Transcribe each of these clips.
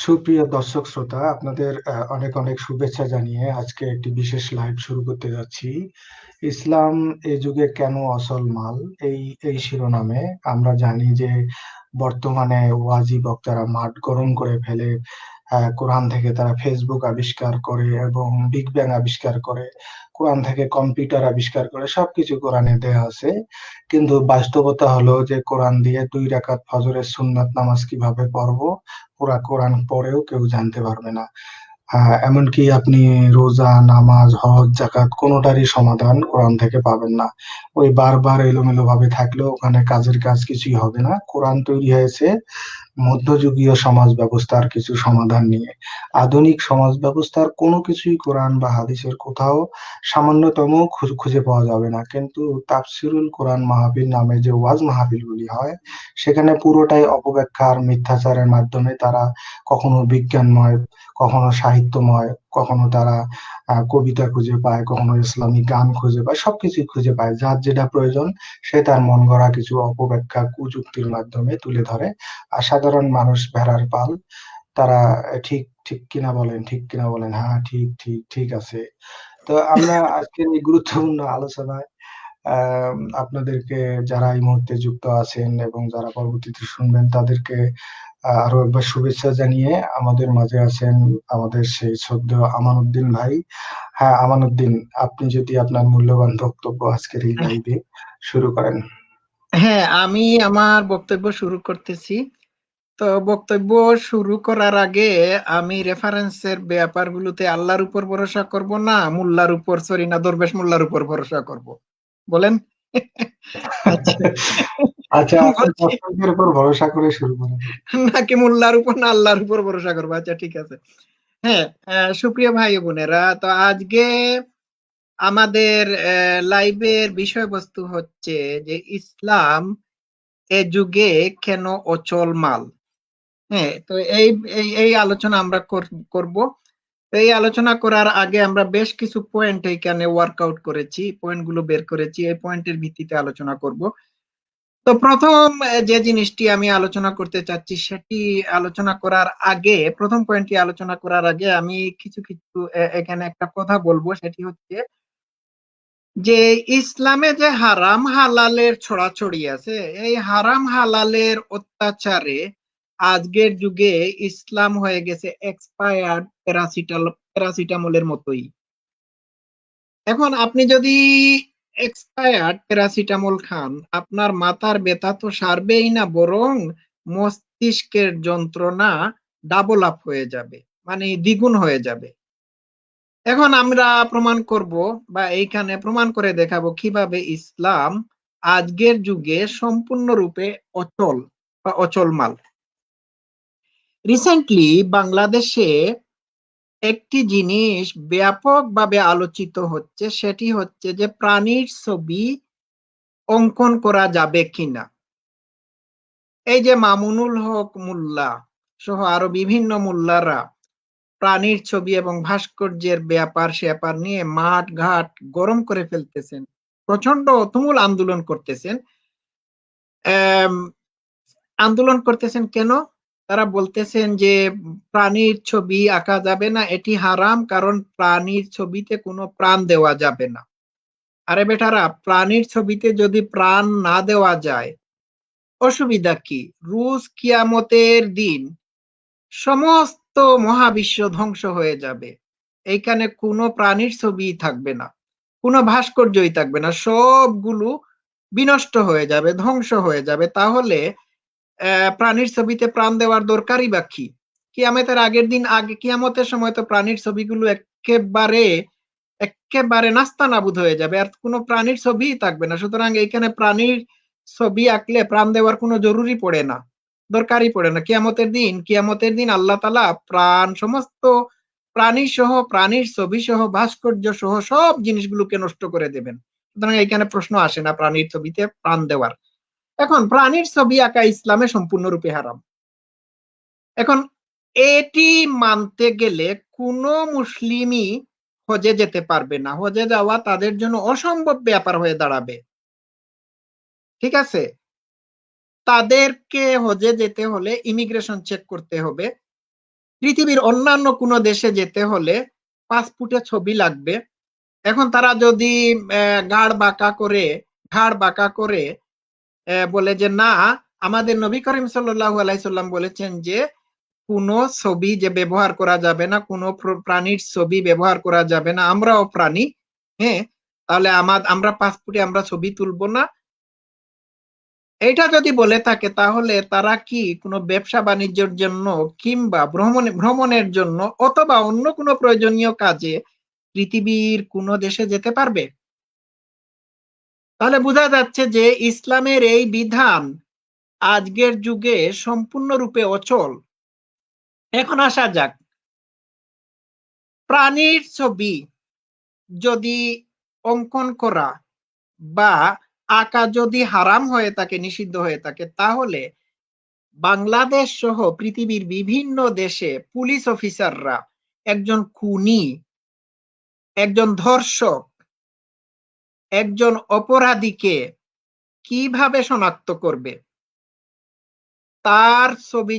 সুপ্রিয় দর্শক শ্রোতা, আপনাদের অনেক অনেক শুভেচ্ছা জানিয়ে আজকে একটি বিশেষ লাইভ শুরু করতে যাচ্ছি। ইসলাম এ যুগে কেন অসল মাল, এই এই শিরোনামে। আমরা জানি যে বর্তমানে ওয়াজি বক্তারা মাঠ গরম করে ফেলে। কোরআন থেকে তারা ফেসবুক আবিষ্কার করে এবং বিগ ব্যাং আবিষ্কার করে, কোরআন থেকে কম্পিউটার আবিষ্কার করে, সবকিছু কোরআনে দেয়া আছে। কিন্তু বাস্তবতা হলো যে কোরআন দিয়ে 2 রাকাত ফজরের সুন্নাত নামাজ কিভাবে পড়বো, পুরা কোরআন পড়েও কেউ জানতে পারবে না। এমনকি আপনি রোজা, নামাজ, হজ, জাকাত কোনোটারই সমাধান কোরআন থেকে পাবেন না। ওই বারবার এলোমেলো ভাবে থাকলেও ওখানে কাজের কাজ কিছুই হবে না। কোরআন তৈরি হয়েছে মধ্যযুগীয় সমাজ ব্যবস্থার কিছু সমাধান নিয়ে। আধুনিক সমাজ ব্যবস্থার কোনো কিছুই কোরআন বা হাদিসের কোথাও সামান্যতম খুঁজে পাওয়া যাবে না। কিন্তু তাফসিরুল কোরআন মাহফিল নামে যে ওয়াজ মাহফিলগুলি হয়, সেখানে পুরোটাই অপব্যাখ্যা আর মিথ্যাচারের মাধ্যমে তারা কখনো বিজ্ঞানময়, কখনো সাহিত্যময়, কখনো তারা কবিতা খুঁজে পায়, কখনো ইসলামিক গান খুঁজে পায়, সবকিছুই খুঁজে পায়। যার যেটা প্রয়োজন সে তার মন গড়া কিছু অপব্যাখ্যা কুযুক্তির মাধ্যমে তুলে ধরে। আর সাধারণ মানুষ ভেড়ার পাল, তারা ঠিক ঠিক কিনা বলেন, ঠিক কিনা বলেন, হ্যাঁ ঠিক ঠিক ঠিক আছে। তো আমরা আজকের এই গুরুত্বপূর্ণ আলোচনায় আপনাদেরকে, যারা এই মুহূর্তে যুক্ত আছেন এবং যারা পরবর্তীতে শুনবেন, তাদেরকে আরো একবার শুভেচ্ছা জানিয়ে আমাদের মাঝে আছেন আমাদের সেই শ্রদ্ধেয় আমানউদ্দিন ভাই। হ্যাঁ আমানউদ্দিন, আপনি যদি আপনার মূল্যবান বক্তব্য আজকের এই লাইভে শুরু করেন। হ্যাঁ, আমি আমার বক্তব্য শুরু করতেছি। তো বক্তব্য শুরু করার আগে আমি রেফারেন্সের ব্যাপারগুলোতে আল্লাহর উপর ভরসা করব না মুল্লার উপর, সরি না, দরবেশ মোল্লার উপর ভরসা করব, বলেন? আচ্ছা, আচ্ছা, আপনি বলছি, দর্শকদের উপর ভরসা করে শুরু করেন। নাকি মুল্লার উপর না আল্লাহর উপর ভরসা করবো? আচ্ছা, ঠিক আছে। হ্যাঁ, সুপ্রিয় ভাই ও বোনেরা, তো আজকে আমাদের লাইভের বিষয়বস্তু হচ্ছে যে ইসলাম এ যুগে কেন অচল মাল। হ্যাঁ, তো এই এই এই আলোচনা আমরা করব। এই আলোচনা করার আগে আমরা বেশ কিছু পয়েন্ট এখানে ওয়ার্কআউট করেছি, পয়েন্টগুলো বের করেছি, এই পয়েন্টের ভিত্তিতে আলোচনা করব। তো প্রথম যে জিনিসটি আমি আলোচনা করতে চাচ্ছি, সেটি আলোচনা করার আগে, প্রথম পয়েন্টটি আলোচনা করার আগে আমি কিছু কিছু এখানে একটা কথা বলবো। সেটি হচ্ছে যে ইসলামে যে হারাম হালালের ছড়াছড়ি আছে, এই হারাম হালালের অত্যাচারে আজকের যুগে ইসলাম হয়ে গেছে এক্সপায়ার্ড প্যারাসিটামলের মতোই। এখন আপনি যদি এক্সপায়ার্ড প্যারাসিটামল খান, আপনার মাথার ব্যথা তো সারবেই না, বরং মস্তিষ্কের যন্ত্রণা ডাবল আপ হয়ে যাবে, মানে দ্বিগুণ হয়ে যাবে। এখন আমরা প্রমাণ করব, বা এইখানে প্রমাণ করে দেখাবো কিভাবে ইসলাম আজকের যুগে সম্পূর্ণরূপে অচল বা অচলমাল। রিসেন্টলি বাংলাদেশে একটি জিনিস ব্যাপকভাবে আলোচিত হচ্ছে, সেটি হচ্ছে যে প্রাণীর ছবি অঙ্কন করা যাবে কিনা। এই যে মামুনুল হক মোল্লা সহ আরো বিভিন্ন মোল্লারা প্রাণীর ছবি এবং ভাস্কর্যের ব্যাপার স্যাপার নিয়ে মাঠ ঘাট গরম করে ফেলতেছেন, প্রচন্ড তুমুল আন্দোলন করতেছেন। আম, আন্দোলন করতেছেন কেন? তারা বলতেছেন যে প্রাণীর ছবি আঁকা যাবে না, এটি হারাম, কারণ প্রাণীর ছবিতে কোনো প্রাণ দেওয়া যাবে না। আরে বেটারা, প্রাণীর ছবিতে যদি প্রাণ না দেওয়া যায়, অসুবিধা কি? রুজ কিয়ামতের দিন সমস্ত মহাবিশ্ব ধ্বংস হয়ে যাবে, এইখানে কোনো প্রাণীর ছবি থাকবে না, কোনো ভাস্কর্যই থাকবে না, সবগুলো বিনষ্ট হয়ে যাবে, ধ্বংস হয়ে যাবে। তাহলে প্রাণীর ছবিতে প্রাণ দেওয়ার দরকারই বা কি? কিয়ামতের আগের দিন, আগে কিয়ামতের সময় তো প্রাণীর ছবিগুলো একেবারে একেবারে নাস্তানাবুদ হয়ে যাবে, আর কোনো প্রাণীর ছবিই থাকবে না। সুতরাং এইখানে প্রাণীর ছবি আঁকলে প্রাণ দেওয়ার কোনো জরুরি পড়ে না, দরকারই পড়ে না। কিয়ামতের দিন আল্লাহ তাআলা প্রাণ, সমস্ত প্রাণী সহ, প্রাণীর ছবি সহ, ভাস্কর্য সহ সব জিনিসগুলোকে নষ্ট করে দেবেন। সুতরাং এখানে প্রশ্ন আসে না প্রাণীর ছবিতে প্রাণ দেওয়ার। এখন প্রাণীর ছবি আঁকা ইসলামে সম্পূর্ণরূপে হারাম। এখন এটি মানতে গেলে কোনো মুসলিমই হজে যেতে পারবে না, হজে যাওয়া তাদের জন্য অসম্ভব ব্যাপার হয়ে দাঁড়াবে। ঠিক আছে, তাদেরকে হজে যেতে হলে ইমিগ্রেশন চেক করতে হবে, পৃথিবীর অন্যান্য কোনো দেশে যেতে হলে পাসপোর্টে ছবি লাগবে। এখন তারা যদি ঘাড় বাঁকা করে বলে যে না, আমাদের নবী করিম সাল্লাল্লাহু আলাইহি সাল্লাম বলেছেন যে কোনো ছবি যে ব্যবহার করা যাবে না, কোনো প্রাণীর ছবি ব্যবহার করা যাবে না, আমরাও প্রাণী, হ্যাঁ, তাহলে আমরা পাসপোর্টে আমরা ছবি তুলবো না, এটা যদি বলে থাকে তাহলে তারা কি কোনো ব্যবসা বাণিজ্যের জন্য কিংবা ভ্রমণের জন্য অথবা অন্য কোনো প্রয়োজনীয় কাজে পৃথিবীর কোনো দেশে যেতে পারবে? তাহলে বোঝা যাচ্ছে যে ইসলামের এই বিধান আজকের যুগে সম্পূর্ণরূপে অচল। এখন আসা যাক, প্রাণীর ছবি যদি অঙ্কন করা বা আঁকা যদি হারাম হয়ে থাকে, নিষিদ্ধ হয়ে থাকে, তাহলে বাংলাদেশ সহ পৃথিবীর বিভিন্ন দেশে পুলিশ অফিসাররা একজন খুনি, একজন ধর্ষক, একজন অপরাধীকে কিভাবে শনাক্ত করবে? তার ছবি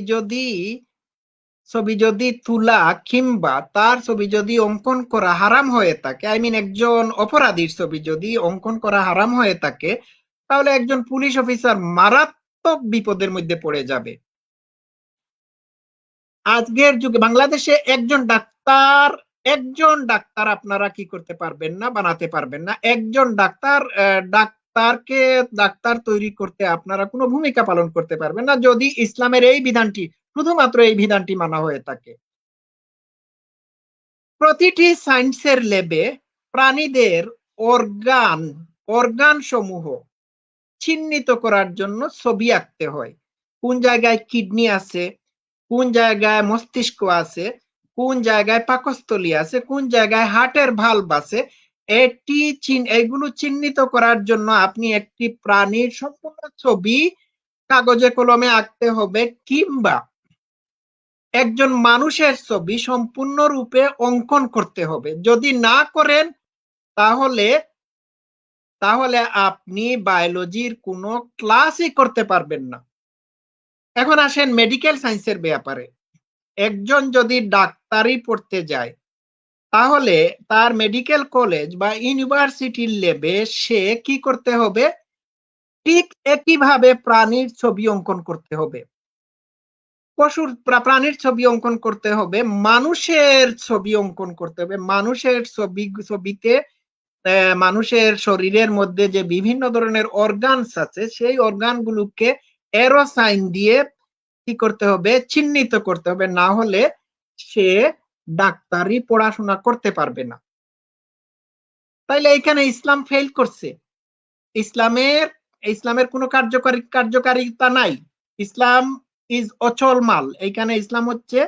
যদি তোলা কিংবা তার ছবি যদি অঙ্কন করা হারাম হয়ে থাকে, একজন অপরাধীর ছবি যদি অঙ্কন করা হারাম হয়ে থাকে, তাহলে একজন পুলিশ অফিসার মারাত্মক বিপদের মধ্যে পড়ে যাবে। আজকের যুগে বাংলাদেশে একজন ডাক্তার আপনারা কি করতে পারবেন না, বানাতে পারবেন না। একজন ডাক্তার তৈরি করতে আপনারা কোনো ভূমিকা পালন করতে পারবেন না যদি ইসলামের এই বিধানটি, শুধুমাত্র এই বিধানটি মানা হয়ে থাকে। প্রতিটি সায়েন্সের ল্যাবে প্রাণীদের অর্গান সমূহ চিহ্নিত করার জন্য ছবি আঁকতে হয়। কোন জায়গায় কিডনি আছে, কোন জায়গায় মস্তিষ্ক আছে, কোন জায়গায় পাকস্থলী আছে, কোন জায়গায় হার্টের ভালভ আছে, এইগুলো চিহ্নিত করার জন্য আপনি একটি প্রাণীর সম্পূর্ণ ছবি কাগজে কলমে আঁকতে হবে, কিংবা একজন মানুষের ছবি সম্পূর্ণরূপে অঙ্কন করতে হবে। যদি না করেন তাহলে আপনি বায়োলজির কোনো ক্লাসই করতে পারবেন না। এখন আসেন মেডিকেল সায়েন্সের ব্যাপারে। একজন যদি ডাক্তারি পড়তে যায়, তাহলে তার মেডিকেল কলেজ বা ইউনিভার্সিটির ল্যাবে সে কি করতে হবে? ঠিক একইভাবে প্রাণীর ছবি অঙ্কন করতে হবে, প্রাণীর ছবি অঙ্কন করতে হবে, মানুষের ছবি অঙ্কন করতে হবে। মানুষের ছবিতে মানুষের শরীরের মধ্যে যে বিভিন্ন ধরনের অর্গানস আছে, সেই অর্গানগুলোকে এরো সাইন দিয়ে কি করতে হবে? চিহ্নিত করতে হবে, না হলে সে ডাক্তারি পড়াশোনা করতে পারবে না। তাইলে এখানে ইসলাম ফেল করছে। ইসলামের কোনো কার্যকারিতা নাই। ইসলাম ইজ অচল মাল। এইখানে ইসলাম হচ্ছে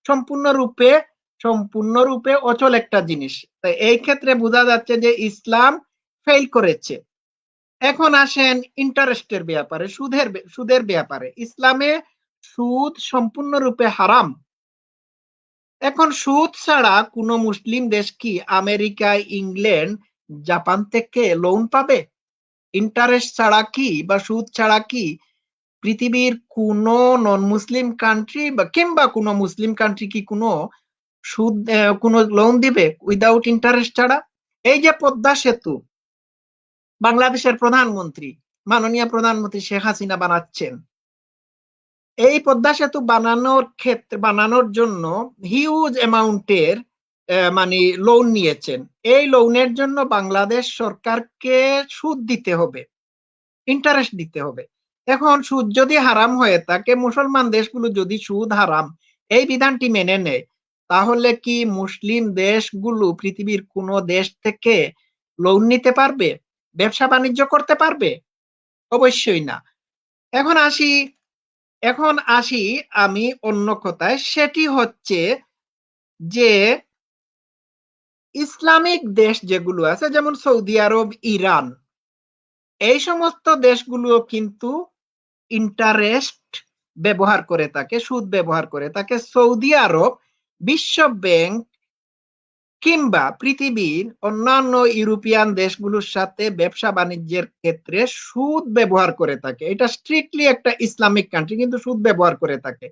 সম্পূর্ণরূপে অচল একটা জিনিস। তাই এই ক্ষেত্রে বোঝা যাচ্ছে যে ইসলাম ফেল করেছে। এখন আসেন ইন্টারেস্টের ব্যাপারে, সুদের ব্যাপারে। ইসলামে সুদ সম্পূর্ণরূপে হারাম। এখন সুদ ছাড়া কোনো মুসলিম দেশ কি আমেরিকা, ইংল্যান্ড, জাপান থেকে লোন পাবে? ইন্টারেস্ট ছাড়া কি বা সুদ ছাড়া কি পৃথিবীর কোনো নন মুসলিম কান্ট্রি বা কিংবা কোনো মুসলিম কান্ট্রি কি কোনো লোন দিবে উইদাউট ইন্টারেস্ট ছাড়া? এই যে পদ্মা সেতু বাংলাদেশের মাননীয় প্রধানমন্ত্রী শেখ হাসিনা বানাচ্ছেন, এই পদ্মা সেতু বানানোর জন্য হিউজ অ্যামাউন্টের লোন নিয়েছেন। এই লোনের জন্য বাংলাদেশ সরকারকে সুদ দিতে হবে, ইন্টারেস্ট দিতে হবে। এখন সুদ যদি হারাম হয়ে থাকে, মুসলমান দেশগুলো যদি সুদ হারাম এই বিধানটি মেনে নেয়, তাহলে কি মুসলিম দেশগুলো পৃথিবীর কোনো দেশ থেকে লোন নিতে পারবে, ব্যবসা বাণিজ্য করতে পারবে? অবশ্যই না। এখন আসি আমি অন্য কথায়, সেটি হচ্ছে যে ইসলামিক দেশ যেগুলো আছে, যেমন সৌদি আরব, ইরান, এই সমস্ত দেশগুলো কিন্তু ইন্টারেস্ট ব্যবহার করে থাকে, সুদ ব্যবহার করে থাকে। সৌদি আরব বিশ্ব ব্যাংক কিংবা পৃথিবীর অন্যান্য ইউরোপিয়ান দেশগুলোর সাথে ব্যবসা বাণিজ্যের ক্ষেত্রে সুদ ব্যবহার করে থাকে। এটা স্ট্রিক্টলি একটা ইসলামিক কান্ট্রি, কিন্তু সুদ ব্যবহার করে থাকে।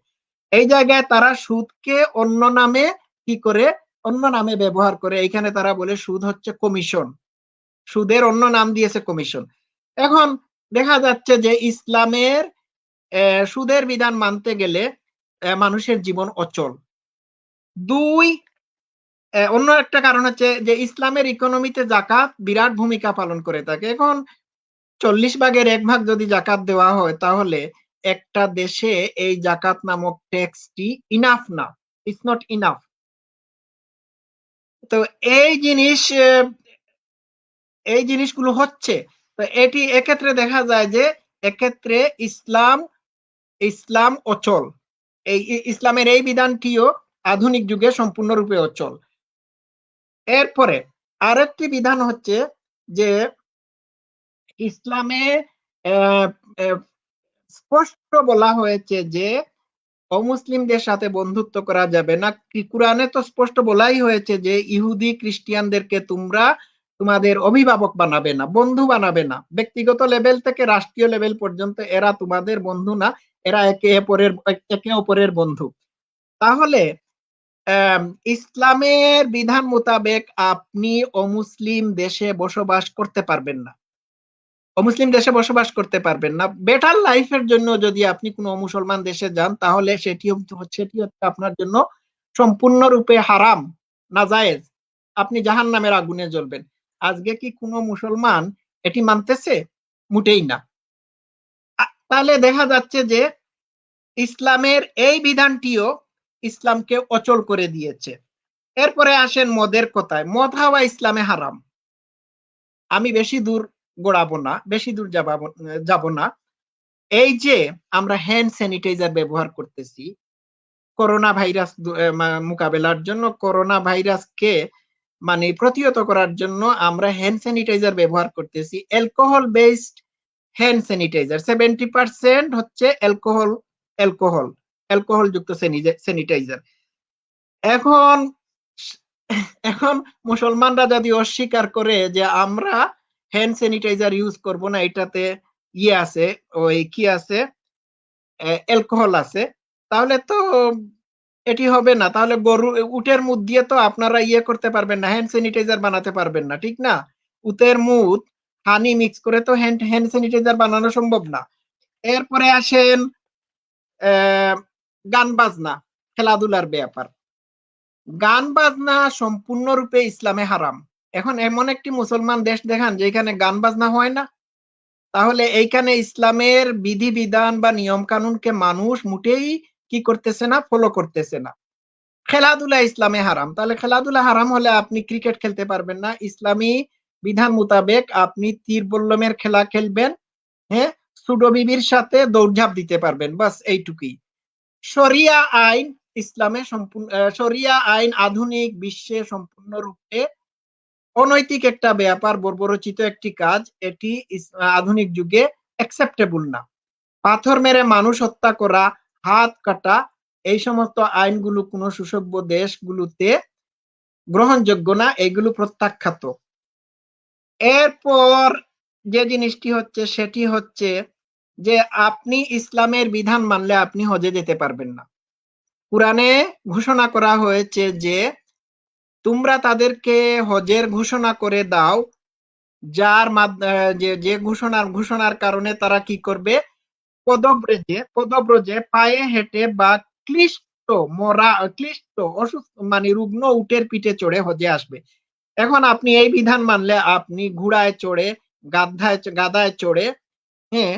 এই জায়গায় তারা সুদকে অন্য নামে কি করে, অন্য নামে ব্যবহার করে। এইখানে তারা বলে সুদ হচ্ছে কমিশন, সুদের অন্য নাম দিয়েছে কমিশন। এখন দেখা যাচ্ছে যে ইসলামের সুদের বিধান মানতে গেলে মানুষের জীবন অচল। দুই, অন্য একটা কারণ হচ্ছে যে ইসলামের ইকোনমিতে জাকাত বিরাট ভূমিকা পালন করে থাকে। এখন 40 ভাগের 1 ভাগ যদি জাকাত দেওয়া হয়, তাহলে একটা দেশে এই জাকাত নামক ট্যাক্সটি ইনাফ না, ইটস নট ইনাফ। তো এই জিনিস এই জিনিসগুলো হচ্ছে। তো এটি এক্ষেত্রে দেখা যায় যে এক্ষেত্রে ইসলাম অচল। এই ইসলামের এই বিধানটিও আধুনিক যুগে সম্পূর্ণরূপে অচল। এরপরে আরেকটি বিধান হচ্ছে যে ইসলামে স্পষ্ট বলা হয়েছে যে অমুসলিমদের সাথে বন্ধুত্ব করা যাবে না। কুরআনে তো স্পষ্ট বলাই হয়েছে যে ইহুদি খ্রিস্টানদেরকে তোমরা তোমাদের অভিভাবক বানাবে না, বন্ধু বানাবে না। ব্যক্তিগত লেভেল থেকে রাষ্ট্রীয় লেভেল পর্যন্ত এরা তোমাদের বন্ধু না, এরা একে অপরের বন্ধু। তাহলে ইসলামের বিধান মোতাবেক আপনি অমুসলিম দেশে বসবাস করতে পারবেন না, অমুসলিম দেশে বসবাস করতে পারবেন না। বেটার লাইফের জন্য যদি আপনি কোনো মুসলমান দেশে যান, তাহলে সেটি হচ্ছে আপনার জন্য সম্পূর্ণরূপে হারাম, নাজায়েজ। আপনি জাহান্নামের আগুনে জ্বলবেন। আজকে কি কোনো মুসলমান এটি মানতেছে? মোটেই না। তাহলে দেখা যাচ্ছে যে ইসলামের এই বিধানটিও ইসলামকে অচল করে দিয়েছে। এরপরে আসেন মদের কথায়। মদ খাওয়া ইসলামে হারাম। আমি বেশি দূর গড়াবো না, বেশি দূর যাব না। এই যে আমরা হ্যান্ড স্যানিটাইজার ব্যবহার করতেছি করোনা ভাইরাস মোকাবেলার জন্য, করোনা ভাইরাসকে মানে প্রতিহত করার জন্য আমরা হ্যান্ড স্যানিটাইজার ব্যবহার করতেছি। অ্যালকোহল বেসড হ্যান্ড স্যানিটাইজার, 70% হচ্ছে অ্যালকোহল যুক্ত স্যানিটাইজার। এখন এখন মুসলমানরা যদি অস্বীকার করে যে আমরা হ্যান্ড স্যানিটাইজার ইউজ করব না, এটাতে ইয়ে আছে, ওই কি আছে, অ্যালকোহল আছে, তাহলে তো এটি হবে না। তাহলে উটের মুখ দিয়ে তো আপনারা ইয়ে করতে পারবেন না, হ্যান্ড স্যানিটাইজার বানাতে পারবেন না, ঠিক না? উটের মুখ হানি মিক্স করে তো হ্যান্ড স্যানিটাইজার বানানো সম্ভব না। এরপরে আসেন গান বাজনা, খেলাধুলার ব্যাপার। গান বাজনা সম্পূর্ণরূপে ইসলামে হারাম। এখন এমন একটি মুসলমান দেশ দেখান যেখানে গান বাজনা হয় না। তাহলে এইখানে ইসলামের বিধিবিধান বা নিয়ম কানুনকে মানুষ মোটেই কি করতেছে না, ফলো করতেছে না। খেলাধুলা ইসলামে হারাম। তাহলে খেলাধুলা হারাম হলে আপনি ক্রিকেট খেলতে পারবেন না। ইসলামী বিধান মোতাবেক আপনি তীর বল্লমের খেলা খেলবেন, হ্যাঁ, সুডো বিবির সাথে দৌড়ঝাঁপ দিতে পারবেন, বাস এইটুকুই। শরিয়া আইন ইসলামে শরিয়া আইন আধুনিক বিশ্বে সম্পূর্ণরূপে অনৈতিক একটা ব্যাপার, বর্বরচিত একটি কাজ। এটি আধুনিক যুগে অ্যাকসেপ্টেবল না। পাথর মেরে মানুষ হত্যা করা, হাত কাটা, এই সমস্ত আইনগুলো কোনো সুসভ্য দেশগুলোতে গ্রহণযোগ্য না, এগুলো প্রত্যাখ্যাত। এরপর যে জিনিসটি হচ্ছে সেটি হচ্ছে যে আপনি ইসলামের বিধান মানলে আপনি হজে যেতে পারবেন না। কুরআনে ঘোষণা করা হয়েছে যে তোমরা তাদেরকে হজের ঘোষণা করে দাও, যার যে ঘোষণার কারণে তারা কি করবে, পদব্রজে পায়ে হেঁটে বা ক্লিষ্ট অসুস্থ মানে রুগ্ন উটের পিঠে চড়ে হজে আসবে। এখন আপনি এই বিধান মানলে আপনি ঘোড়ায় চড়ে, গাধায় চড়ে, হ্যাঁ,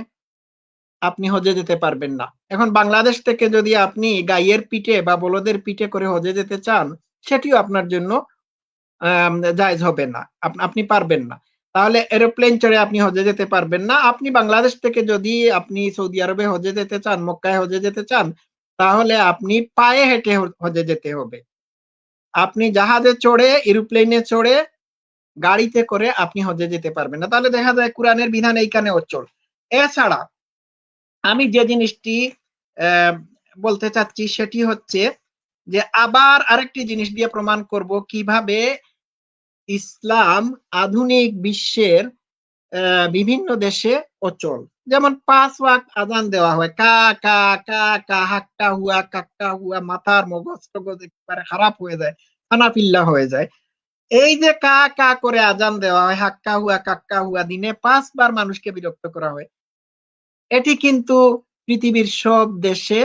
আপনি হজে যেতে পারবেন না। এখন বাংলাদেশ থেকে যদি আপনি গাইয়ের পিঠে বা বলদের পিঠে করে হজে যেতে চান, সেটিও আপনার জন্য জায়েজ হবে না, আপনি পারবেন না। তাহলে এরোপ্লেন চড়ে আপনি হজে যেতে পারবেন না। আপনি বাংলাদেশ থেকে যদি আপনি সৌদি আরবে হজে যেতে চান, মক্কায় হজে যেতে চান, তাহলে আপনি পায়ে হেঁটে হজে যেতে হবে। আপনি জাহাজে চড়ে, এরোপ্লেনে চড়ে, গাড়িতে করে আপনি হজে যেতে পারবেন না। তাহলে দেখা যায় কোরআনের বিধান এইখানে অচল। এছাড়া আমি যে জিনিসটি বলতে চাচ্ছি সেটি হচ্ছে যে আবার আরেকটি জিনিস দিয়ে প্রমাণ করব কিভাবে ইসলাম আধুনিক বিশ্বের বিভিন্ন দেশে অচল। যেমন 5 ওয়াক্ত আজান দেওয়া হয়, কা কা কা কা, হাক্কা হুয়া কাক্কা হুয়া, মাথার মগজ টগজ একেবারে খারাপ হয়ে যায়, খানাপিল্লা হয়ে যায়। এই যে কা কা করে আজান দেওয়া হয়, হাক্কা হুয়া কাক্কা হুয়া, দিনে 5 বার মানুষকে বিরক্ত করা হয়। এটি কিন্তু পৃথিবীর সব দেশে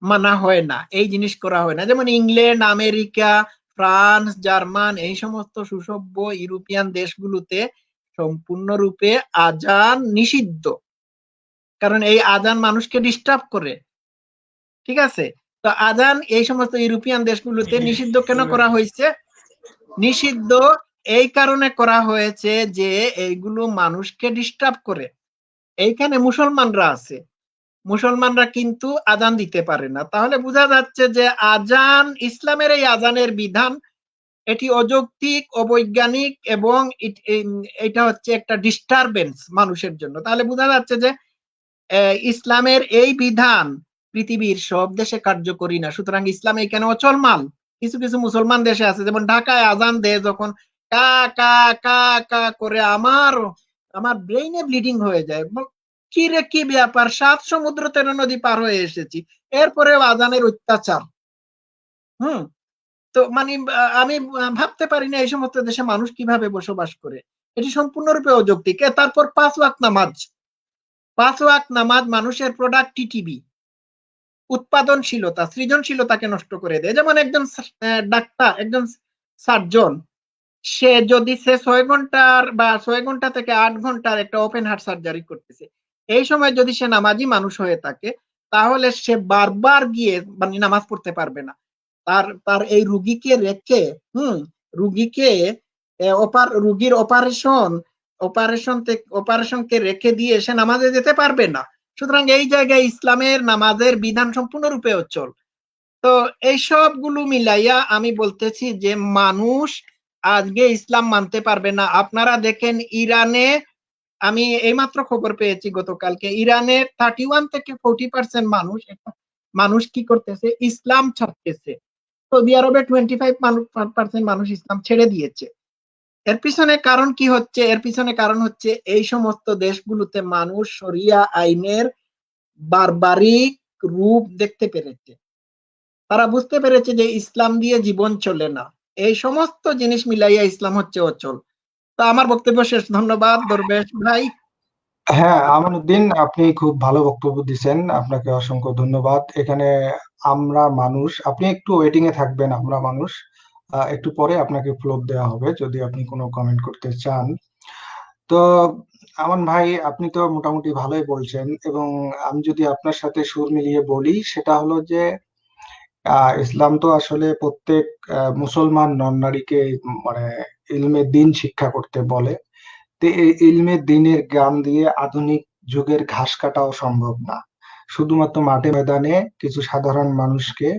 মানা হয় না, এই জিনিস করা হয় না। যেমন ইংল্যান্ড, আমেরিকা, ফ্রান্স, জার্মান, এই সমস্ত সুসভ্য ইউরোপিয়ান দেশগুলোতে সম্পূর্ণরূপে আজান নিষিদ্ধ, কারণ এই আজান মানুষকে ডিস্টার্ব করে। ঠিক আছে, তো আজান এই সমস্ত ইউরোপিয়ান দেশগুলোতে নিষিদ্ধ কেন করা হয়েছে? নিষিদ্ধ এই কারণে করা হয়েছে যে এইগুলো মানুষকে ডিস্টার্ব করে। এইখানে মুসলমানরা আছে, মুসলমানরা কিন্তু আজান দিতে পারে না। তাহলে বোঝা যাচ্ছে যে আজান, ইসলামের এই আজানের বিধান, এটি অযৌক্তিক, অবৈজ্ঞানিক এবং এটা হচ্ছে একটা ডিস্টারবেন্স মানুষের জন্য। তাহলে বোঝা যাচ্ছে যে ইসলামের এই বিধান পৃথিবীর সব দেশে কার্যকরী না। সুতরাং ইসলাম এখানে অচলমান। কিছু কিছু মুসলমান দেশে আছে, যেমন ঢাকায় আজান দেয় যখন, কা কা কা কা করে, আমার আমার ব্রেইনে ব্লিডিং হয়ে যায়। কি রে, কি ব্যাপার, 7 সমুদ্র 13 নদী পার হয়ে এসেছি, এরপরেও আজানের অত্যাচার। হুম, তো মানে আমি ভাবতে পারি না এই সমস্ত দেশে মানুষ কিভাবে বসবাস করে। এটি সম্পূর্ণরূপে অযৌক্তিক। তারপর 5 ওয়াক্ত নামাজ, 5 ওয়াক্ত নামাজ মানুষের প্রোডাক্টিভিটি, উৎপাদনশীলতা, সৃজনশীলতাকে নষ্ট করে দেয়। যেমন একজন ডাক্তার, একজন সার্জন, সে যদি 6 ঘন্টার বা 6 ঘন্টা থেকে 8 ঘন্টার একটা ওপেন হার্ট সার্জারি করতেছে, এই সময় যদি সে নামাজি মানুষ হয়ে থাকে, তাহলে সে বারবার গিয়ে মানে নামাজ পড়তে পারবে না। তার তার এই রুগীকে রেখে, রুগীকে রুগীর অপারেশনকে রেখে দিয়ে সে নামাজে যেতে পারবে না। সুতরাং এই জায়গায় ইসলামের নামাজের বিধান সম্পূর্ণরূপে অচল। তো এই সবগুলো মিলাইয়া আমি বলতেছি যে মানুষ আজকে ইসলাম মানতে পারবে না। আপনারা দেখেন ইরানে, আমি এইমাত্র খবর পেয়েছি গতকালকে, ইরানে 31 থেকে 40% মানুষ কি করতেছে, ইসলাম ছাড়তেছে। সৌদি আরবে 25% মানুষ ইসলাম ছেড়ে দিয়েছে। এর পিছনে কারণ কি হচ্ছে? এর পিছনে কারণ হচ্ছে এই সমস্ত দেশগুলোতে মানুষ শরিয়া আইনের বারবারিক রূপ দেখতে পেরেছে। তারা বুঝতে পেরেছে যে ইসলাম দিয়ে জীবন চলে না। এই সমস্ত জিনিস মিলাইয়া ইসলাম হচ্ছে অচল। তো আমার বক্তব্য শেষ। ধন্যবাদ দরবেশ ভাই। হ্যাঁ, আমানুদ্দিন, আপনি খুব ভালো বক্তব্য দিচ্ছেন, আপনাকে অসংখ্য ধন্যবাদ। এখানে আমরা মানুষ, আপনি একটু ওয়েটিং এ থাকবেন, আমরা মানুষ, একটু পরে আপনাকে ফ্লোর দেওয়া হবে যদি আপনি কোনো কমেন্ট করতে চান। তো আমান ভাই, আপনি তো মোটামুটি ভালোই বলছেন, এবং আমি যদি আপনার সাথে সুর মিলিয়ে বলি, সেটা হলো যে ইসলাম তো আসলে প্রত্যেক মুসলমান নন নারীকে মানে ইলমে দিন শিক্ষা করতে বলে। তো এই ইলমে দিনের জ্ঞান দিয়ে আধুনিক যুগের ঘাস কাটাও সম্ভব না। শুধুমাত্র মাঠে ময়দানে কিছু সাধারণ মানুষকে,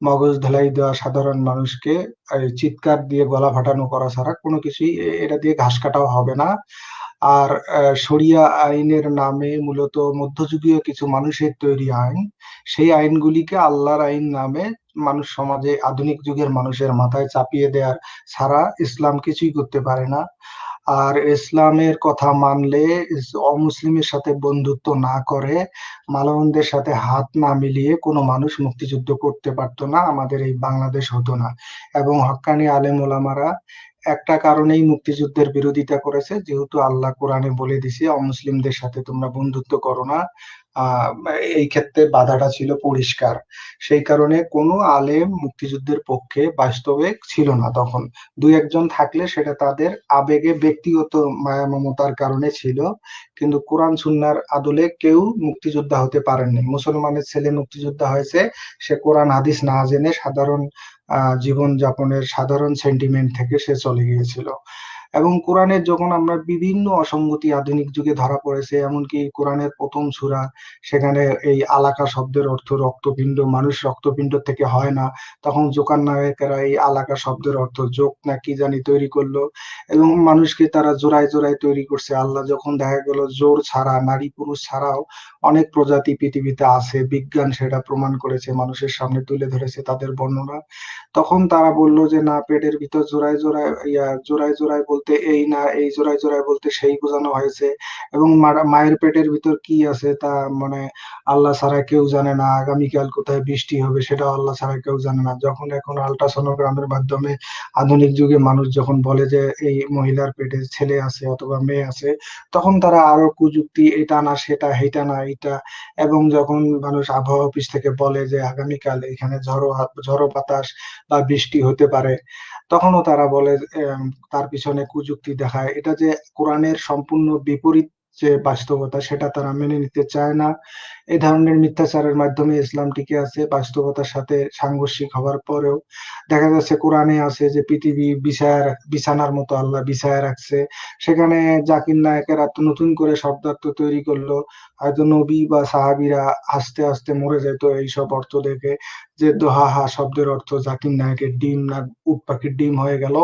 মগজ ধলাই দেওয়া সাধারণ মানুষকে এই চিৎকার দিয়ে গলা ফাটানো করা ছাড়া কোনো কিছুই এটা দিয়ে ঘাস কাটাও হবে না। আর শরিয়া আইনের নামে মূলত মধ্যযুগীয় কিছু মানুষের তৈরি আইন, সেই আইনগুলিকে আল্লাহর আইন নামে মানুষ সমাজে আধুনিক যুগের মানুষের মাথায় চাপিয়ে দেওয়ার ছাড়া ইসলাম কিছুই করতে পারে না। আর ইসলামের কথা মানলে অমুসলিমের সাথে বন্ধুত্ব না করে, মালাউনদের সাথে হাত না মিলিয়ে কোনো মানুষ মুক্তিযুদ্ধ করতে পারতো না, আমাদের এই বাংলাদেশ হতো না। এবং হক্কানি আলেম ওলামারা একটা কারণেই মুক্তিযুদ্ধের বিরোধিতা করেছে, যেহেতু আল্লাহ কোরআনে বলে দিছে অমুসলিমদের সাথে তোমরা বন্ধুত্ব করো না। আহ এই ক্ষেত্রে বাধাটা ছিল পরিষ্কার। সেই কারণে কোনো আলেম মুক্তিযুদ্ধের পক্ষে বাস্তবে ছিল না তখন। দুই একজন থাকলে সেটা তাদের আবেগে ব্যক্তিগত মায়া মমতার কারণে ছিল, কিন্তু কোরআন সুন্নাহর আদলে কেউ মুক্তিযোদ্ধা হতে পারেননি। মুসলমানের ছেলে মুক্তিযোদ্ধা হয়েছে, সে কোরআন হাদিস না জেনে সাধারণ জীবন যাপনের সাধারণ সেন্টিমেন্ট থেকে সে চলে গিয়েছিল। এবং কোরআনের যখন আমরা বিভিন্ন অসঙ্গতি আধুনিক যুগে ধরা পড়েছে, এমনকি কোরআনের প্রথম সূরা, সেখানে এই আলাকা শব্দের অর্থ রক্তপিণ্ড, মানুষ রক্তপিণ্ড থেকে হয় না, তখন জোকার নায়কেরা এই আলাকা শব্দের অর্থ যোগ না কি জানি তৈরি করলো, এবং মানুষকে তারা জোড়ায় জোড়ায় তৈরি করছে। আল্লাহ যখন দেখা গেল জোর ছাড়া, নারী পুরুষ ছাড়াও অনেক প্রজাতি পৃথিবীতে আছে, বিজ্ঞান সেটা প্রমাণ করেছে, মানুষের সামনে তুলে ধরেছে তাদের বর্ণনা, তখন তারা বলল যে না, পেটের ভিতর জোড়ায় জোড়ায় জোড়ায় জোড়ায় বলতে বলতে এই না, এই জোড়ায় জোড়ায় বলতে সেই বোঝানো হয়েছে। এবং মায়ের পেটের ভিতর কি আছে তা মানে আল্লাহ ছাড়া কেউ জানে না। আগামীকাল কোথায় বৃষ্টি হবে সেটাও আল্লাহ ছাড়া কেউ জানে না। যখন এখন আল্ট্রাসোনোগ্রামের মাধ্যমে আধুনিক যুগে মানুষ যখন বলে যে এই মহিলার পেটে ছেলে আছে অথবা মেয়ে আছে, তখন তারা আরো কুযুক্তি, এটা না সেটা, হেটা না এটা। এবং যখন মানুষ আবহাওয়া অফিস থেকে বলে যে আগামীকাল এখানে ঝড়ো বাতাস বা বৃষ্টি হতে পারে, তখনও তারা বলে তার পিছনে কুযুক্তি দেখায়। এটা যে কোরআনের সম্পূর্ণ বিপরীত যে বাস্তবতা, সেটা তারা মেনে নিতে চায় না। এই ধরনের মিথ্যাচারের মাধ্যমে ইসলাম টিকে আছে বাস্তবতার সাথে সাংঘর্ষিক হওয়ার পরেও। দেখা যাচ্ছে কোরআনে আছে যে পৃথিবী বিছানার মতো আল্লাহ বিছায়া রাখছে, সেখানে জাকির নায়কেরা তো নতুন করে শব্দার্থ তৈরি করলো। হয়তো নবী বা সাহাবীরা আস্তে আস্তে মরে যেত এইসব অর্থ দেখে, যে দোহাহা শব্দের অর্থ জাকির নায়কের ডিম না উট পাখির ডিম হয়ে গেল।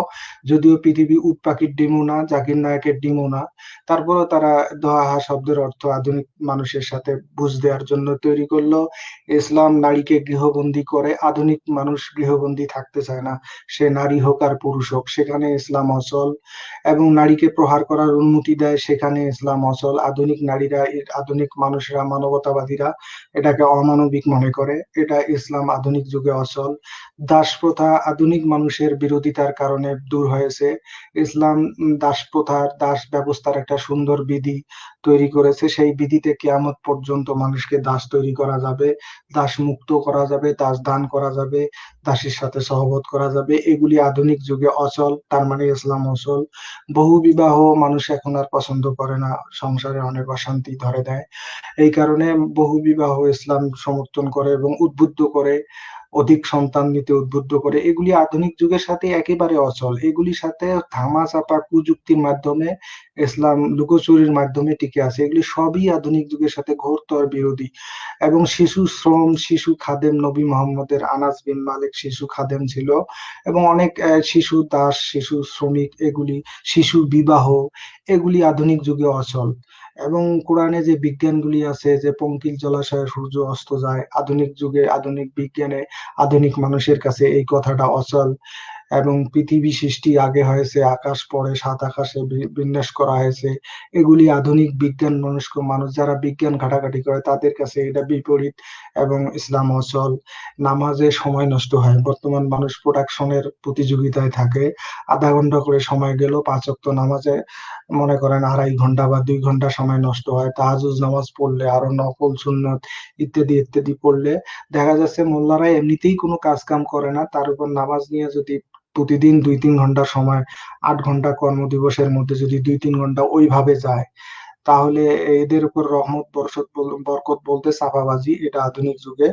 যদিও পৃথিবী উট পাখির ডিমও না, জাকির নায়কের ডিমও না, তারপরেও তারা দোহাহা শব্দের অর্থ আধুনিক মানুষের সাথে বুঝ দেওয়ার জন্য তৈরি করলো। ইসলাম নারীকে গৃহবন্দী করে, আধুনিক মানুষ গৃহবন্দী থাকতে চায় না, সে নারী হোক আর পুরুষ হোক, সেখানে ইসলাম অচল। এবং নারীকে প্রহার করার অনুমতি দেয়, সেখানে ইসলাম অচল। আধুনিক নারীরা, আধুনিক মানুষরা, মানবতাবাদীরা এটাকে অমানবিক মনে করে। এটা ইসলাম আধুনিক যুগে অচল। দাস প্রথা আধুনিক মানুষের বিরোধিতার কারণে দূর হয়েছে। ইসলাম দাস প্রথার, দাস ব্যবস্থার একটা সুন্দর বিধি তৈরি করেছে। সেই বিধিতে কিয়ামত পর্যন্ত মানুষকে দাস তৈরি করা যাবে, দাস মুক্ত করা যাবে, দাস দান করা যাবে, দাসীর সাথে সহবত করা যাবে। এগুলি আধুনিক যুগে অচল, তার মানে ইসলাম অচল। বহু বিবাহ মানুষ এখন আর পছন্দ করে না, সংসারে অনেক অশান্তি ধরে দেয়। এই কারণে বহু বিবাহ ইসলাম সমর্থন করে এবং উদ্বুদ্ধ করে, অধিক সন্তান নিতে উদ্বুদ্ধ করে। এগুলি আধুনিক যুগের সাথে একেবারে অচল। এগুলির সাথে ধামাচাপা কুযুক্তির মাধ্যমে, ইসলাম লুকোচুরির মাধ্যমে টিকে আছে। এগুলি সবই আধুনিক যুগের সাথে ঘোরতর বিরোধী। এবং শিশু শ্রম, শিশু খাদেম, নবী মোহাম্মদের আনাস বিন মালিক শিশু খাদেম ছিল। এবং অনেক শিশু দাস, শিশু শ্রমিক, এগুলি শিশু বিবাহ, এগুলি আধুনিক যুগে অচল। এবং কোরআনে যে বিজ্ঞানগুলি আছে, যে পঙ্কিল জলাশয়ে সূর্য অস্ত যায়, আধুনিক যুগে আধুনিক বিজ্ঞানে আধুনিক মানুষের কাছে এই কথাটা অচল। এবং পৃথিবী সৃষ্টি আগে হয়েছে, আকাশ পরে, সাত আকাশে বিন্যাস করা হয়েছে, এগুলি আধুনিক বিজ্ঞান মনস্ক মানুষ যারা বিজ্ঞান ঘাটাঘাটি করে তাদের কাছে এটা বিপরীত। এবং ইসলাম অচল। নামাজে সময় নষ্ট হয়, বর্তমান মানুষ প্রোডাকশনের প্রতিযোগিতায় থাকে। আধা ঘন্টা করে সময় গেল, 5 ওয়াক্ত নামাজে মনে করেন 2.5 ঘন্টা বা 2 ঘন্টা সময় নষ্ট হয়। তাহাজ্জুদ নামাজ পড়লে, আরো নফল সুন্নত ইত্যাদি ইত্যাদি পড়লে, দেখা যাচ্ছে মোল্লারা এমনিতেই কোনো কাজ কাম করে না, তার উপর নামাজ নিয়ে যদি প্রতিদিন 2-3 ঘন্টা সময়, 8 ঘন্টা কর্মদিবসের মধ্যে যদি 2-3 ঘন্টা ওইভাবে যায়, তাহলে এদের উপর রহমত বরকত বলতে চাপাবাজি। এটা আধুনিক যুগে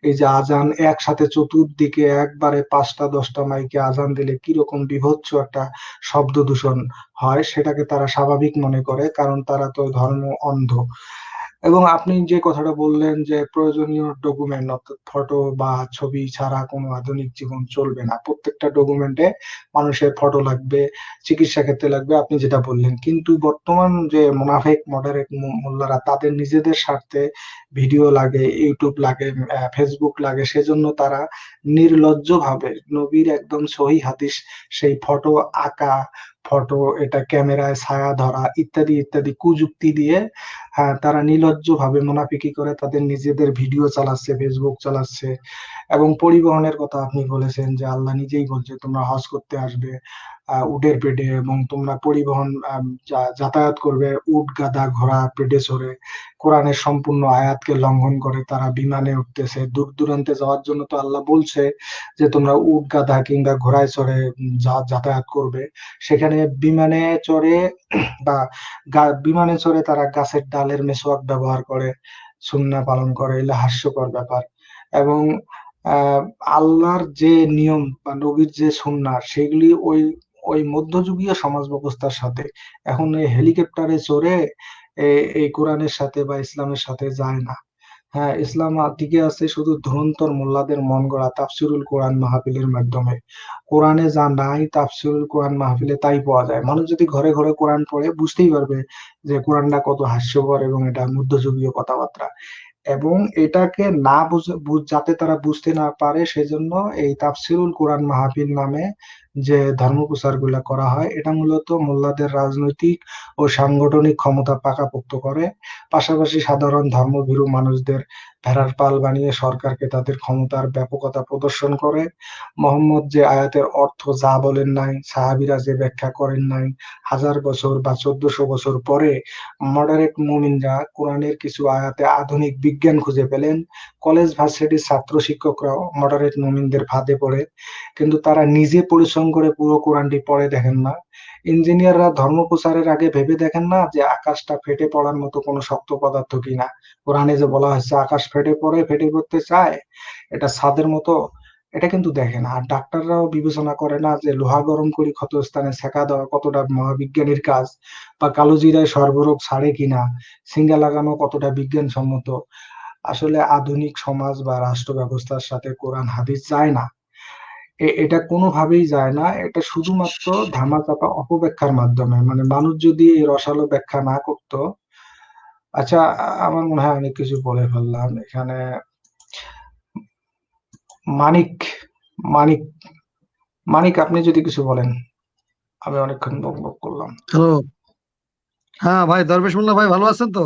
এই যে আজান একসাথে চতুর্দিকে একবারে 5টা 10টা মাইকে আজান দিলে কিরকম বিভৎস একটা শব্দ দূষণ হয়, সেটাকে তারা স্বাভাবিক মনে করে, কারণ তারা তো ধর্ম অন্ধ। এবং আপনি যে কথাটা বললেন যে প্রয়োজনীয় ডকুমেন্ট অর্থাৎ ফটো বা ছবি ছাড়া কোনো আধুনিক জীবন চলবে না, প্রত্যেকটা ডকুমেন্টে মানুষের ফটো লাগবে, চিকিৎসা ক্ষেত্রে লাগবে, আপনি যেটা বললেন। কিন্তু বর্তমান যে মুনাফেক মডারেট মোল্লারা, তাদের নিজেদের স্বার্থে ভিডিও লাগে, ইউটিউব লাগে, ফেসবুক লাগে, সেজন্য তারা নির্লজ্জ ভাবে নবীর একদম সহি হাদিস, সেই ফটো আঁকা, ফটো এটা ক্যামেরায় ছায়া ধরা ইত্যাদি ইত্যাদি কুযুক্তি দিয়ে, হ্যাঁ, তারা নির্লজ্জ ভাবে মুনাফিকি করে তাদের নিজেদের ভিডিও চালাচ্ছে, ফেসবুক চালাচ্ছে। এবং পরিবহনের কথা আপনি বলেছেন যে আল্লাহ নিজেই বলছে তোমরা হজ করতে আসবে উটের পেটে, এবং তোমরা পরিবহন যাতায়াত করবে উট গাধা ঘোড়া পেটে চড়ে। কোরআনের সম্পূর্ণ আয়াতকে লঙ্ঘন করে তারা বিমানে উঠতেছে দূর দূরান্তে যাওয়ার জন্য। তো আল্লাহ বলছে যে তোমরা উট গাধা কিংবা ঘোড়ায় চড়ে যাতায়াত করবে, সেখানে বিমানে চড়ে বা বিমানে চড়ে তারা গাছের ডালের মেসওয়াক ব্যবহার করে, সুন্নাহ পালন করে, এগুলো হাস্যকর ব্যাপার। এবং আহ আল্লাহর যে নিয়ম বা নবীর যে সুন্নাহ, সেগুলি ওই ওই মধ্যযুগীয় সমাজ ব্যবস্থার সাথে এখন এই হেলিকপ্টারে চড়ে এই কোরআনের সাথে বা ইসলামের সাথে যায় না। হ্যাঁ, ইসলাম টিকে আছে শুধু ধুরন্ধর মোল্লাদের মন গড়া তাফসিরুল কোরআন মাহফিলের মাধ্যমে। কোরআনে যা নাই তাফসিরুল কোরআন মাহফিলে তাই পাওয়া যায়। মানুষ যদি ঘরে ঘরে কোরআন পড়ে বুঝতেই পারবে যে কোরআনটা কত হাস্যকর এবং এটা মধ্যযুগীয় কথাবার্তা। এবং এটাকে না যাতে তারা বুঝতে না পারে সেজন্য এই তাফসিরুল কোরআন মাহফিল নামে যে ধর্ম প্রচার গুলা করা হয়, এটা মূলত মোল্লাদের রাজনৈতিক ও সাংগঠনিক ক্ষমতা পাকাপোক্ত করে। পাশাপাশি সাধারণ ধর্মভীরু মানুষদের ভেড়ার পাল বানিয়ে সরকারকে তাদের ক্ষমতার ব্যাপকতা প্রদর্শন করে। মোহাম্মদ যে আয়াতের অর্থ যা বলেন নাই, সাহাবীরা যে ব্যাখ্যা করেন নাই, 1000 বছর বা 1400 বছর পরে মডারেট মুমিনরা কোরআনের কিছু আয়াতে আধুনিক বিজ্ঞান খুঁজে পেলেন। কলেজ ভার্সিটির ছাত্র শিক্ষকরাও মডারেট মুমিনদের ফাঁদে পড়ে, কিন্তু তারা নিজে পরিশ্রম করে পুরো কোরআনটি পড়ে দেখেন না। ইঞ্জিনিয়াররা ধর্ম প্রচারের আগে ভেবে দেখেন না যে আকাশটা ফেটে পড়ার মতো কোনো শক্ত পদার্থ কিনা। কোরআনে যে বলা হয়েছে আকাশ ফেটে পড়ে, ফেটে পড়তে চায়, এটা ছাদের মতো, এটা কিন্তু দেখে না। আর ডাক্তাররাও বিবেচনা করে না যে লোহা গরম করে ক্ষতস্থানে সেকা দেওয়া কতটা মহাবিজ্ঞানীর কাজ, বা কালো জিরায় সর্বরোগ ছাড়ে কিনা, সিঙ্গা লাগানো কতটা বিজ্ঞানসম্মত। আসলে আধুনিক সমাজ বা রাষ্ট্র ব্যবস্থার সাথে কোরআন হাদিস যায় না। এটা কোনোভাবেই যায় না। এটা শুধুমাত্র ধামাচাপা অপব্যাখ্যার মাধ্যমে, মানে মানুষ যদি এই রসালো ব্যাখ্যা না করতো। আচ্ছা, আমার মনে হয় অনেক কিছু বলে ফেললাম এখানে। মানিক, মানিক, মানিক, আপনি যদি কিছু বলেন। আমি অনেকক্ষণ বক বক করলাম। হ্যালো। হ্যাঁ ভাই, দরবেশ মোল্লা ভাই, ভালো আছেন তো?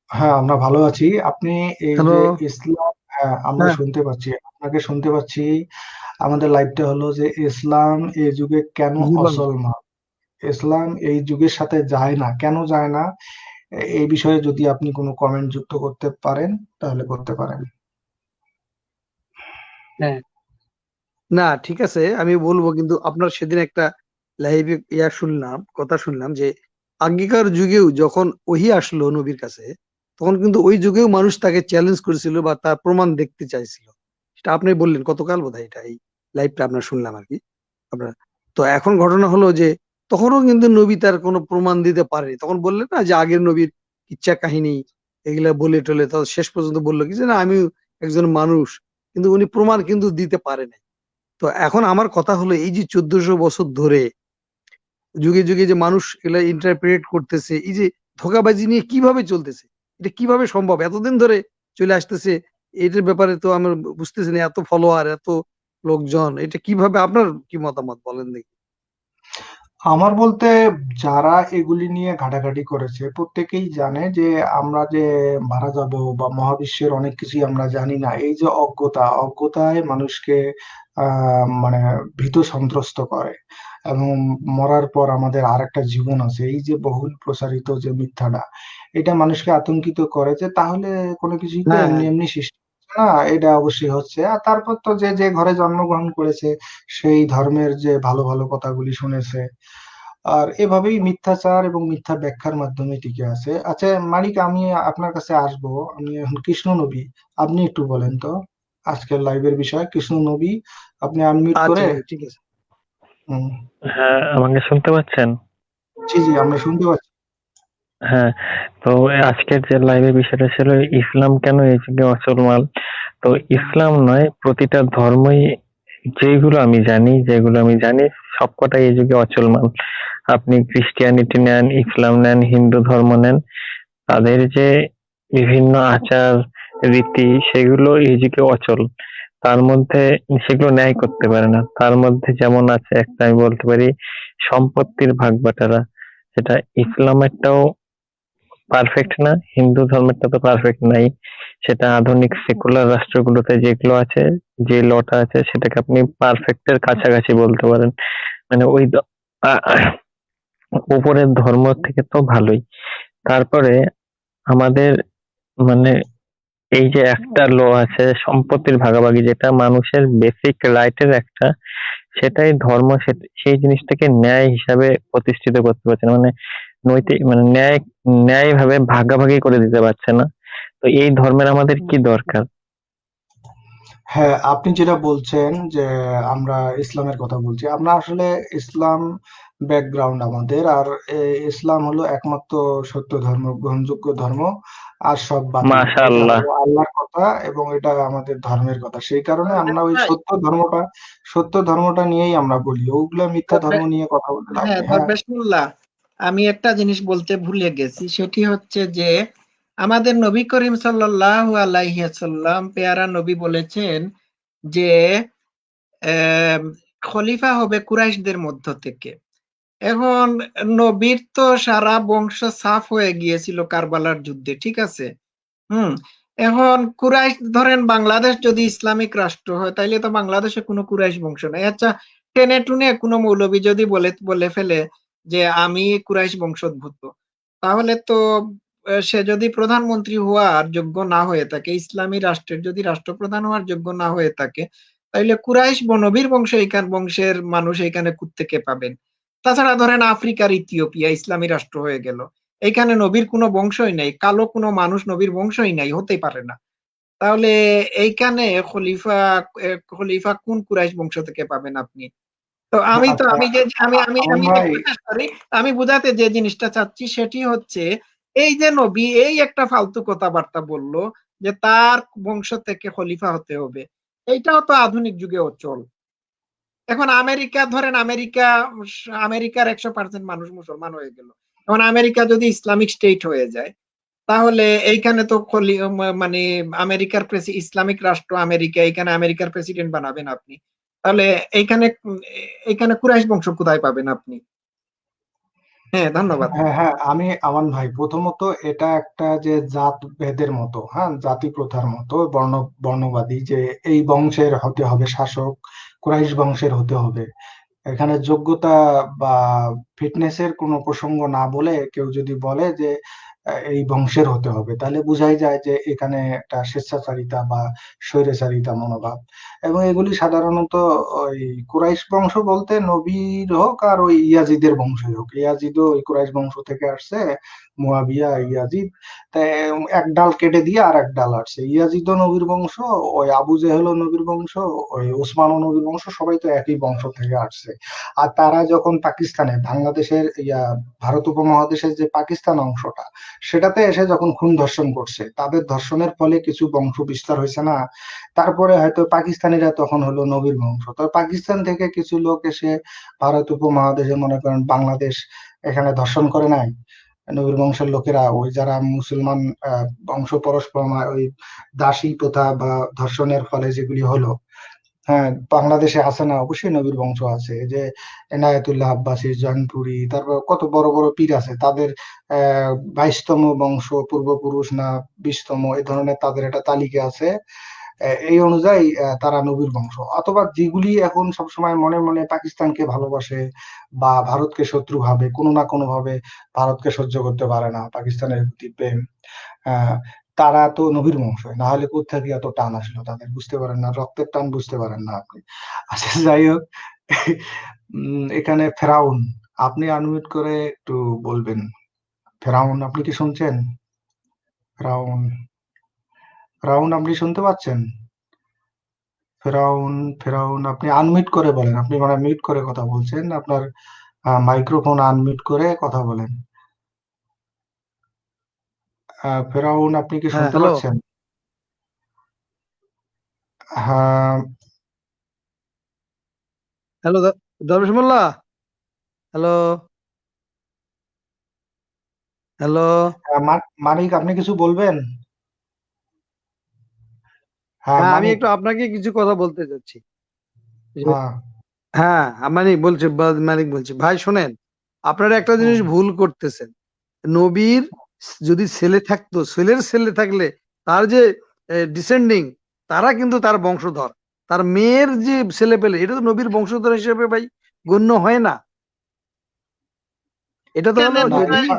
হ্যাঁ, আমরা ভালো আছি। আপনি এই হ্যালো। যে ইসলাম, হ্যাঁ আমরা হ্যাঁ। শুনতে পাচ্ছি, আপনাকে শুনতে পাচ্ছি। আমাদের লাইভটা হলো যে ইসলাম এই যুগে কেন জি বলেন। অসল মত, ইসলাম এই যুগের সাথে যায় না, কেন যায় না, এই বিষয়ে যদি আপনি কোনো কমেন্ট যুক্ত করতে পারেন তাহলে করতে পারেন। হ্যাঁ, না ঠিক আছে, আমি বলবো, কিন্তু আপনার সেদিন একটা লাইভে কথা শুনলাম যে আগেকার যুগেও যখন ওহী আসলো নবীর কাছে, তখন কিন্তু ওই যুগেও মানুষ তাকে চ্যালেঞ্জ করেছিল বা তার প্রমাণ দেখতে চাইছিল। সেটা আপনি বললেন গতকাল বোধহয়, এটা এই লাইভটা আপনার শুনলাম আর কি। আপনার তো এখন ঘটনা হলো যে তখনও কিন্তু নবী তার কোনো প্রমাণ দিতে পারেনি। তখন বললেন না যে আগের নবীর ইচ্ছা কাহিনী এগুলা বলে টলে, তো শেষ পর্যন্ত বললো কি যে না, আমি একজন মানুষ, কিন্তু উনি প্রমাণ কিন্তু দিতে পারে নাই। তো এখন আমার কথা হলো, এই যে 1400 বছর ধরে যুগে যুগে যে মানুষ এগুলা ইন্টারপ্রেট করতেছে, এই যে ধোঁকাবাজি নিয়ে কিভাবে চলতেছে, এটা কিভাবে সম্ভব এতদিন ধরে চলে আসতেছে? এটার ব্যাপারে তো আমরা বুঝতেছি না, এত ফলোয়ার, এত লোকজন, এটা কিভাবে, আপনার কি মতামত বলেন দেখি। আমার বলতে, যারা এগুলি নিয়ে ঘাটাঘাটি করেছে প্রত্যেকেই জানে যে আমরা যে মারা যাব বা মহাবিশ্বের অনেক কিছুই আমরা জানি না। এই যে অজ্ঞতায় মানুষকে মানে ভীত সন্ত্রস্ত করে। এবং মরার পর আমাদের আর একটা জীবন আছে, এই যে বহুল প্রচারিত যে মিথ্যাটা, এটা মানুষকে আতঙ্কিত করে যে তাহলে কোনো কিছুই তো হ্যাঁ, এমনি হ্যাঁ। এমনি সৃষ্টি হচ্ছে না, এটা অবশ্যই হচ্ছে। আর তারপর তো যে যে ঘরে জন্মগ্রহণ করেছে সেই ধর্মের যে ভালো ভালো কথাগুলি শুনেছে, আর এভাবেই মিথ্যাচার এবং মিথ্যা ব্যাখ্যার মাধ্যমে টিকে আছে। আচ্ছা মানিক, আমি আপনার কাছে আসবো। আমি এখন কৃষ্ণ নবী, আপনি একটু বলেন তো আজকের লাইভের বিষয় কৃষ্ণ নবী। আপনি আনমিউট আচ্ছা করে। ঠিক ঠিক আছে। হুম। হ্যাঁ, আমাকে শুনতে পাচ্ছেন? জি জি, আমরা শুনতে পাচ্ছি। হ্যাঁ, তো আজকের যে লাইভের বিষয়টা ছিল ইসলাম কেন এই যুগে অচলমাল। তো ইসলাম নয়, প্রতিটা ধর্মই, যেগুলো আমি জানি সবকটাই এই যুগে অচলমাল। আপনি ক্রিশ্চিয়ানিটি নেন, ইসলাম নেন, হিন্দু ধর্ম নেন, তাদের যে বিভিন্ন আচার রীতি সেগুলো এই যুগে অচল। তার মধ্যে সেগুলো ন্যায় করতে পারে না। তার মধ্যে যেমন আছে একটা, আমি বলতে পারি, সম্পত্তির ভাগ বাটারা, সেটা ইসলামেরটাও পারফেক্ট না, হিন্দু ধর্মেরটা তো পারফেক্ট নাই। সেটা আধুনিক সেকুলার রাষ্ট্রগুলোতে যেগুলো আছে, যে লটা আছে, সেটাকে আপনি পারফেক্টের কাছাকাছি বলতে পারেন। মানে ওই উপরের ধর্ম থেকে তো ভালোই। তারপরে আমাদের, মানে এই যে একটা ল আছে সম্পত্তির ভাগাভাগি, যেটা মানুষের বেসিক রাইটের একটা, সেটাই ধর্ম সেই জিনিসটাকে ন্যায় হিসাবে প্রতিষ্ঠিত করতে পারছে না। মানে নৈতিক, মানে ন্যায় ভাবে ভাগাভাগি করে দিতে পারছে না। তো এই ধর্মের আমাদের কি দরকার? হ্যাঁ, আপনি যেটা বলছেন যে আমরা ইসলামের কথা বলছি, আমরা আসলে ইসলাম ব্যাকগ্রাউন্ড আমাদের। আর ইসলাম হলো একমাত্র সত্য ধর্ম, গ্রহণযোগ্য ধর্ম। আর সব বাতিল, এটা মাশাআল্লাহ। হলো আল্লাহর কথা এবং এটা আমাদের ধর্মের কথা। সেই কারণে আমরা ওই ভাই, সত্য ধর্মটা নিয়েই আমরা বলি। ওগুলা মিথ্যা ধর্ম দরবে- নিয়ে কথা বলে লাভ হ্যাঁ নেই। হ্যাঁ, দরবেশ মোল্লা, আমি একটা জিনিস বলতে ভুলে গেছি, সেটি হচ্ছে যে আমাদের নবী করিম সাল্লাল্লাহু আলাইহি ওয়াসাল্লাম পেয়ারা নবী বলেছেন যে খলিফা হবে কুরাইশদের মধ্য থেকে। এখন নবীর তো সারা বংশ সাফ হয়ে গিয়েছিল কারবালার যুদ্ধে, ঠিক আছে। হুম। এখন কুরাইশ, ধরেন বাংলাদেশ যদি ইসলামিক রাষ্ট্র হয়, তাইলে তো বাংলাদেশে কোনো কুরাইশ বংশ নাই। আচ্ছা, টেনে টুনে কোনো মৌলবী যদি বলে বলে ফেলে যে আমি কুরাইশ বংশোদ্ভূত, তাহলে তো সে যদি প্রধানমন্ত্রী হওয়ার যোগ্য না হয়ে থাকে, ইসলামী রাষ্ট্রের যদি রাষ্ট্রপ্রধান হওয়ার যোগ্য না হয়ে থাকে, তাইলে কুরাইশ নবীর বংশের মানুষ এখানে কোত্থেকে পাবেন? তাছাড়া ধরেন আফ্রিকার ইথিওপিয়া ইসলামী রাষ্ট্র হয়ে গেল, এখানে নবীর কোনো বংশই নাই, কালো কোনো মানুষ নবীর বংশই নাই, হতে পারে না। তাহলে এইখানে খলিফা কোন কুরাইশ বংশ থেকে পাবেন আপনি? তো আচ্ছা, আমি যে আমি আমি আমান আমি ভাই, সরি, আমি বুঝাতে যে জিনিসটা চাচ্ছি সেটি হচ্ছে, এই যে নবী এই একটা ফালতু কথাবার্তা বললো যে তার বংশ থেকে খলিফা হতে হবে, এইটাও তো আধুনিক যুগে অচল। এখন আমেরিকা, ধরেন আমেরিকার 100% মানুষ মুসলমান হয়ে গেল। এখন আমেরিকা যদি ইসলামিক স্টেট হয়ে যায়, তাহলে এইখানে তো মানে ইসলামিক রাষ্ট্র আমেরিকা, এখানে আমেরিকার প্রেসিডেন্ট বানাবেন আপনি, তাহলে এইখানে কুরাইশ বংশ কোথায় পাবেন আপনি? হ্যাঁ, ধন্যবাদ। হ্যাঁ হ্যাঁ, আমি আমান ভাই, প্রথমত এটা একটা যে জাত ভেদের মতো, হ্যাঁ, জাতি প্রথার মতো বর্ণবাদী যে এই বংশের হতে হবে শাসক, কুরাইশ বংশের হতে হবে। এখানে যোগ্যতা বা ফিটনেসের কোনো প্রসঙ্গ না বলে কেউ যদি বলে যে এই বংশের হতে হবে, তাহলে বোঝাই যায় যে এখানে একটা স্বেচ্ছাচারিতা বা স্বৈরাচারিতা মনোভাব। এবং এগুলি সাধারণত ওই কুরাইশ বংশ বলতে নবীর হোক আর ওই ইয়াজিদের বংশই হোক, ইয়াজিদও ওই কুরাইশ বংশ থেকে আসছে, মুয়াবিয়া ইয়াজিদ। তাই এক ডাল কেটে দিয়ে আর এক ডাল আসছে, ইয়াজিদও নবীর বংশ, ওই আবু জেহেলও নবীর বংশ, ওই ওসমানও নবীর বংশ, সবাই তো একই বংশ থেকে আসছে। আর তারা যখন পাকিস্তানে, বাংলাদেশের ভারত উপমহাদেশের যে পাকিস্তান অংশটা, সেটাতে এসে যখন খুন ধর্ষণ করছে, তাদের ধর্ষণের ফলে কিছু বংশ বিস্তার হয়েছে না, তারপরে হয়তো পাকিস্তানিরা তখন হলো নবীর বংশ। তো পাকিস্তান থেকে কিছু লোক এসে ভারত উপমহাদেশে, মনে করেন বাংলাদেশ, এখানে ধর্ষণ করে নাই নবীর বংশের লোকেরা, ওই যারা মুসলমান বংশ পরস্পর ওই দাসী প্রথা বা ধর্ষণের ফলে যেগুলি হলো, হ্যাঁ, বাংলাদেশে আছে না, অবশ্যই নবীর বংশ আছে। এই যে এনায়েতুল্লাহ আব্বাসী, জয়নপুরি, তারপর কত বড় বড় পীর আছে, তাদের 22তম বংশ পূর্বপুরুষ না 20তম, এই ধরনের তাদের একটা তালিকা আছে। এই অনুযায়ী তারা নবীর বংশ। অথবা যেগুলি এখন সবসময় মনে মনে পাকিস্তানকে ভালোবাসে বা ভারতকে শত্রু ভাবে, কোনো না কোনো ভাবে ভারতকে সহ্য করতে পারে না, পাকিস্তানের প্রতি প্রেম, আহ তারা তো নবীর বংশ, না হলে কোত্থেকে এত টান আসলো তাদের, বুঝতে পারেন না, রক্তের টান বুঝতে পারেন না আপনি। আচ্ছা, যাই হোক, এখানে ফেরাউন, আপনি আনমিউট করে একটু বলবেন। ফেরাউন, আপনি কি শুনছেন? ফেরাউন, ফেরাউন, আপনি শুনতে পাচ্ছেন? ফেরাউন, ফেরাউন, আপনি আনমিউট করে বলেন, আপনি মানে মিউট করে কথা বলছেন, আপনার মাইক্রোফোন আনমিউট করে কথা বলেন। ফেরাউন, আপনি কি হ্যাঁ, শুনতে হ্যালো। পাচ্ছেন? হ্যাঁ। হ্যালো, দরবেশ মোল্লা। Hello, hello. মানিক, আপনি কিছু বলবেন? হ্যাঁ, হ্যাঁ, আমি মানিক। একটু আপনাকে কিছু কথা বলতে চাচ্ছি। যে- হ্যাঁ। হ্যাঁ, মানিক বলছি, মানিক বলছি, ভাই শোনেন, আপনারা একটা হুম। জিনিস ভুল করতেছেন। নবীর যদি ছেলে থাকতো, ছেলের ছেলে থাকলে তার যে ডিসেন্ডিং, তারা কিন্তু তার বংশধর। তার মেয়ের যে ছেলে পেলে, এটা তো নবীর বংশধর হিসেবে ভাই গণ্য হয় না। এটা তো হলো এখানে না, যদি বোধহয় না,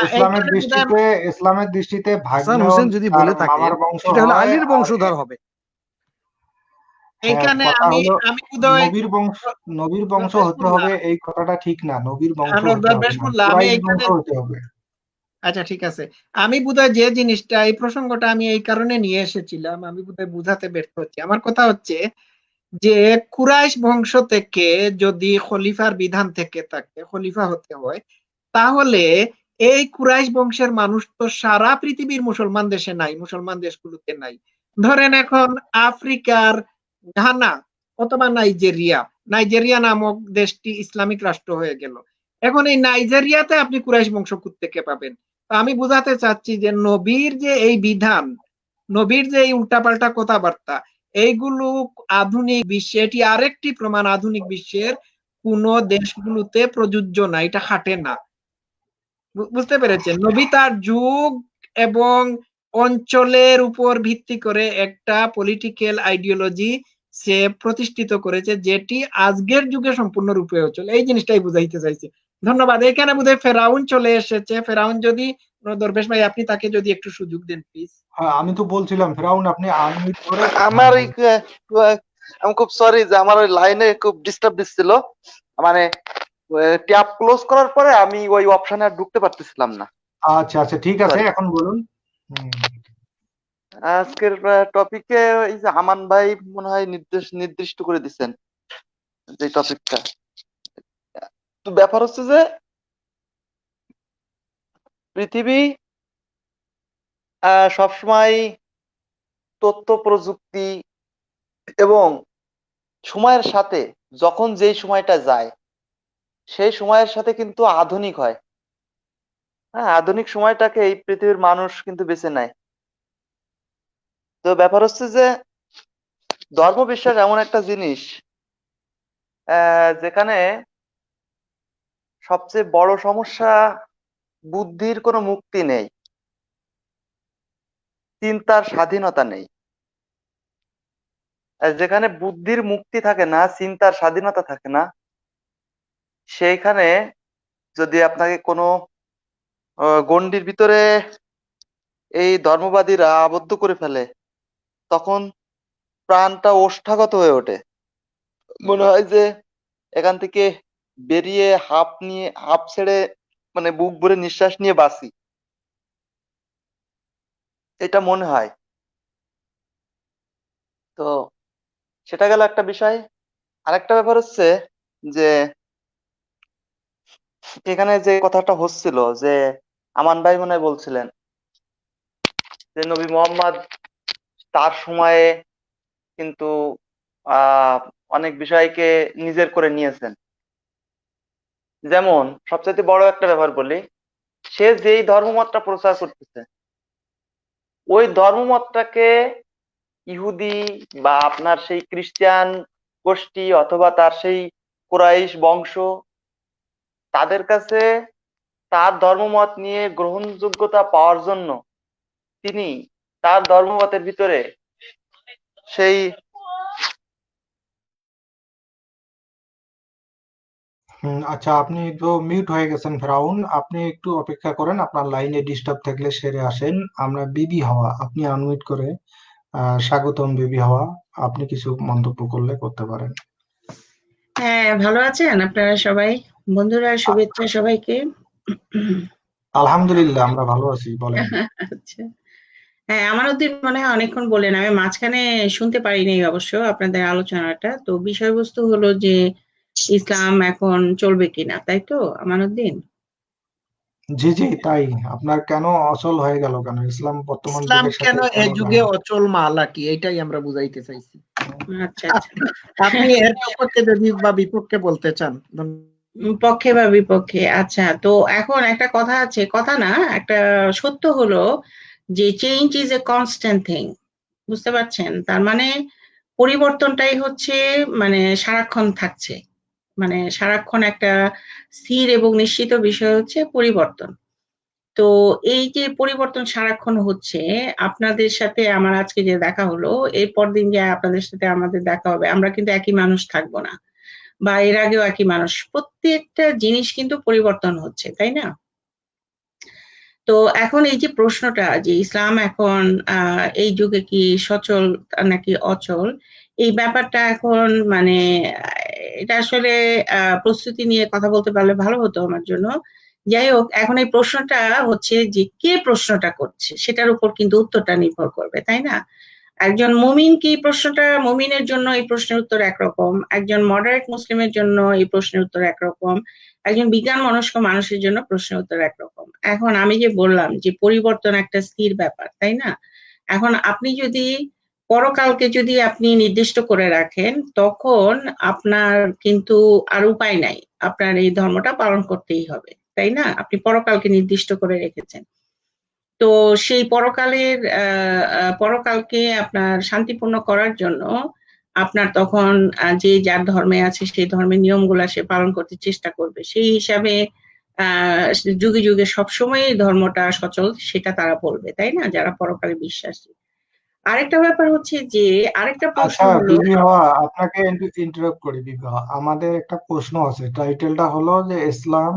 ইসলামের এইখানে বোধহয় দৃষ্টিতে, ইসলামের দৃষ্টিতে হাসান ভাগ্নে হোসেন যদি তার বলে থাকেন, মামার বংশ সেটা হলো হয়। আলীর আর বংশধর হবে। হ্যাঁ, এইখানে কথা আমি হলো আমি বোধহয় নবীর বংশ, নবীর বংশ দরবেশ হতে মোল্লা, হবে এই কথাটা ঠিক না, নবীর বংশ হতে হবে দরবেশ না, মোল্লা, আমি কুরাইশ বংশ এইখানে, হতে হবে। আচ্ছা ঠিক আছে, আমি বোধহয় যে জিনিসটা, এই প্রসঙ্গটা আমি এই কারণে নিয়ে এসেছিলাম, আমি বোধহয় বুঝাতে ব্যর্থ হচ্ছি। আমার কথা হচ্ছে যে কুরাইশ বংশ থেকে যদি খলিফার বিধান থেকে থাকে, খলিফা হতে হয়, তাহলে এই কুরাইশ বংশের মানুষ তো সারা পৃথিবীর মুসলমান দেশে নাই, মুসলমান দেশগুলোতে নাই। ধরেন এখন আফ্রিকার ঘানা অথবা নাইজেরিয়া নামক দেশটি ইসলামিক রাষ্ট্র হয়ে গেল। এখন এই নাইজেরিয়াতে আপনি কুরাইশ বংশ থেকে পাবেন? তো আমি বুঝাতে চাচ্ছি যে নবীর যে এই বিধান, নবীর যে এই উল্টাপাল্টা কথাবার্তা, এইগুলো আধুনিক বিশ্বে, এটি আরেকটি প্রমাণ আধুনিক বিশ্বের কোন দেশগুলোতে প্রযোজ্য না, এটা খাটে না। বুঝতে পেরেছেন? নবী তার যুগ এবং অঞ্চলের উপর ভিত্তি করে একটা পলিটিক্যাল আইডিওলজি সে প্রতিষ্ঠিত করেছে, যেটি আজকের যুগে সম্পূর্ণরূপে অচল। এই জিনিসটাই বুঝাইতে চাইছি। ধন্যবাদ। এখানে বোধহয় ফেরাউন চলে এসেছে। ফেরাউন যদি, দরবেশ ভাই আপনি তাকে যদি একটু সুযোগ দেন প্লিজ। হ্যাঁ, আমি তো বলছিলাম ফেরাউন আপনি আনমিউট করে আমার ওই আমি খুব সরি যে আমার ওই লাইনে খুব ডিস্টার্ব দিচ্ছিল, মানে ট্যাব ক্লোজ করার পরে আমি ওই অপশনে আর ঢুকতে পারতেছিলাম না। আচ্ছা আচ্ছা, ঠিক আছে, Sorry. এখন বলুন। হুম। আজকের টপিকে এই যে আমান ভাই মনে হয় নির্দিষ্ট করে দিচ্ছেন যে টপিকটা। তো ব্যাপার হচ্ছে যে পৃথিবী সবসময় তথ্য প্রযুক্তি এবং সময়ের সাথে যখন যেই সময়টা যায় সেই সময়ের সাথে কিন্তু আধুনিক হয়। হ্যাঁ, আধুনিক সময়টাকে এই পৃথিবীর মানুষ কিন্তু বেছে নেয়। তো ব্যাপার হচ্ছে যে ধর্ম বিশ্বাস এমন একটা জিনিস যেখানে সবচেয়ে বড় সমস্যা বুদ্ধির কোনো মুক্তি নেই, চিন্তার স্বাধীনতা নেই। যেখানে বুদ্ধির মুক্তি থাকে না, চিন্তার স্বাধীনতা থাকে না, সেইখানে যদি আপনাকে কোনো গণ্ডির ভিতরে এই ধর্মবাদীরা আবদ্ধ করে ফেলে, তখন প্রাণটা ওষ্ঠাগত হয়ে ওঠে। মনে হয় যে এখান থেকে বেরিয়ে হাঁপ ছেড়ে মানে বুক ভরে নিঃশ্বাস নিয়ে বাঁচি, এটা মনে হয়। তো সেটা গেল একটা বিষয়। আরেকটা ব্যাপার হচ্ছে যে এখানে যে কথাটা হচ্ছিল যে আমান ভাই মনে হয় বলছিলেন যে নবী মোহাম্মদ তার সময়ে কিন্তু অনেক বিষয়কে নিজের করে নিয়েছেন। যেমন সবচেয়ে বড় একটা ব্যাপার বলি, সে যেই ধর্মমতটা প্রচার করতেছে ওই ধর্মমতটাকে ইহুদি বা আপনার সেই খ্রিস্টান গোষ্ঠী অথবা তার সেই কুরাইশ বংশ, তাদের কাছে তার ধর্মমত নিয়ে গ্রহণযোগ্যতা পাওয়ার জন্য তিনি তার ধর্মমতের ভিতরে সেই আচ্ছা, আপনি তো মিউট হয়ে গেছেন ফেরাউন, আপনি একটু অপেক্ষা করেন, আপনার লাইনে ডিস্টার্ব থাকলে সেরে আসেন। আমরা বিবি হাওয়া, আপনি আনমিউট করে স্বাগতম বিবি হাওয়া, আপনি কিছু মন্তব্য করলে করতে পারেন। হ্যাঁ, ভালো আছেন আপনারা সবাই? বন্ধুরা, শুভেচ্ছা সবাইকে। আলহামদুলিল্লাহ, আমরা ভালো আছি, বলেন। আচ্ছা। হ্যাঁ, আমানুদ্দিন মনে হয় অনেকক্ষণ বললেন, আমি মাঝখানে শুনতে পারিনি অবশ্য আপনাদের আলোচনাটা। তো বিষয়বস্তু হলো যে ইসলাম এখন চলবে কিনা, তাই তো আমানুদ্দিন? জি জি, তাই। আপনার কেন অচল হয়ে গেল, কেন ইসলাম বর্তমান ইসলাম যুগের সাথে কেন কেন এই যায় যুগে না? অচল মাল আর কি, এটাই আমরা বুঝাইতে চাইছি। আচ্ছা আচ্ছা। আপনি এর সপক্ষে যদি বা বিপক্ষে বলতে চান। পক্ষে বা বিপক্ষে, আচ্ছা। তো এখন একটা কথা আছে, কথা না, একটা সত্য হলো যে change is a constant thing. বুঝতে পারছেন? তার মানে পরিবর্তনটাই হচ্ছে মানে সারাক্ষণ থাকছে, মানে সারাক্ষণ একটা স্থির এবং নিশ্চিত বিষয় হচ্ছে পরিবর্তন। তো এই যে পরিবর্তন সারাক্ষণ হচ্ছে, আপনাদের সাথে আমার আজকে যে দেখা হলো, এরপর দিন যে আপনাদের সাথে আমাদের দেখা হবে, আমরা কিন্তু একই মানুষ থাকবো না, বা এর আগেও একই মানুষ। প্রত্যেকটা জিনিস কিন্তু পরিবর্তন হচ্ছে, তাই না? তো এখন এই যে প্রশ্নটা যে ইসলাম এখন এই যুগে কি সচল নাকি অচল, এই ব্যাপারটা এখন মানে এটা আসলে প্রস্তুতি নিয়ে কথা বলতে পারলে ভালো হতো আমার জন্য। যাই হোক, এখন এই প্রশ্নটা হচ্ছে যে কে প্রশ্নটা করছে সেটার উপর কিন্তু উত্তরটা নির্ভর করবে, তাই না? একজন মুমিন কি প্রশ্নটা, মুমিনের জন্য এই প্রশ্নের উত্তর একরকম, একজন মডারেট মুসলিমের জন্য এই প্রশ্নের উত্তর একরকম, একজন বিজ্ঞান মনস্ক মানুষের জন্য প্রশ্নের উত্তর একরকম। এখন আমি যে বললাম যে পরিবর্তন একটা স্থির ব্যাপার, তাই না? এখন আপনি যদি পরকালকে যদি আপনি নির্দিষ্ট করে রাখেন, তখন আপনার কিন্তু আর উপায় নাই, আপনার এই ধর্মটা পালন করতেই হবে, তাই না? আপনি পরকালকে নির্দিষ্ট করে রেখেছেন। তো সেই পরকালকে আপনার শান্তিপূর্ণ করার জন্য আপনার তখন যে যার ধর্মে আছে সেই ধর্মের নিয়মগুলা সে পালন করতে চেষ্টা করবে। সেই হিসাবে যুগে যুগে সবসময় এই ধর্মটা সচল সেটা তারা বলবে, তাই না, যারা পরকালে বিশ্বাসী। আরেকটা ব্যাপার হচ্ছে যে আরেকটা প্রশ্ন আচ্ছা হলো, বিবি হওয়া, আপনাকে ইন্টারাপ্ট করি বিবি হওয়া, আমাদের একটা প্রশ্ন আছে, টাইটেলটা হলো যে ইসলাম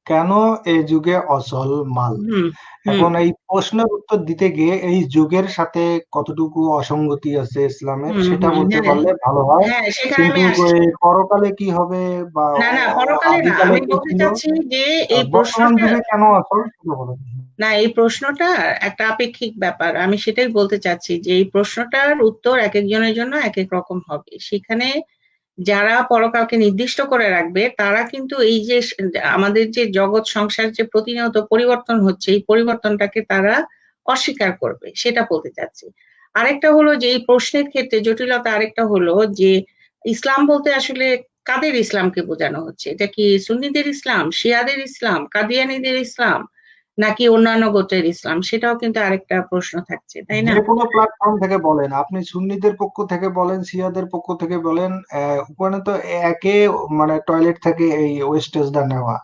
কেন এই যুগে অচল মাল। হুম হুম এখন এই প্রশ্নের উত্তর দিতে গিয়ে এই যুগের সাথে কতটুকু অসঙ্গতি আছে ইসলামের হুম সেটা হুম বলতে হ্যাঁ পারলে ভালো হয়। হ্যাঁ, সেখানে কিন্তু আমি আসছি। এই পরকালে কি হবে বা না না, পরকালে না, আদিকালে আমি কি বলতে ছিল, চাচ্ছি যে এই বর্তমান প্রশ্নটা, যুগে কেন অচল সেটা বলেন। না এই প্রশ্নটা একটা আপেক্ষিক ব্যাপার। আমি সেটাই বলতে চাচ্ছি যে এই প্রশ্নটার উত্তর এক একজনের জন্য এক এক রকম হবে। সেখানে যারা পরকালকে নির্দিষ্ট করে রাখবে তারা কিন্তু এই যে আমাদের যে জগৎ সংসার যে প্রতিনিয়ত পরিবর্তন হচ্ছে, এই পরিবর্তনটাকে তারা অস্বীকার করবে, সেটা বলতে চাচ্ছি। আরেকটা হলো যে এই প্রশ্নের ক্ষেত্রে জটিলতা আরেকটা হলো যে ইসলাম বলতে আসলে কাদের ইসলামকে বোঝানো হচ্ছে? এটা কি সুন্নিদের ইসলাম, শিয়াদের ইসলাম, কাদিয়ানীদের ইসলাম, নাকি অন্যান্য গোত্রের ইসলাম? সেটাও কিন্তু আরেকটা প্রশ্ন থাকছে, তাই না? যে কোনো প্ল্যাটফর্ম থেকে বলেন, আপনি সুন্নিদের পক্ষ থেকে বলেন, শিয়াদের পক্ষ থেকে বলেন, ওখানে তো একে মানে টয়লেট থেকে এই ওয়েস্টেজটা নেওয়া,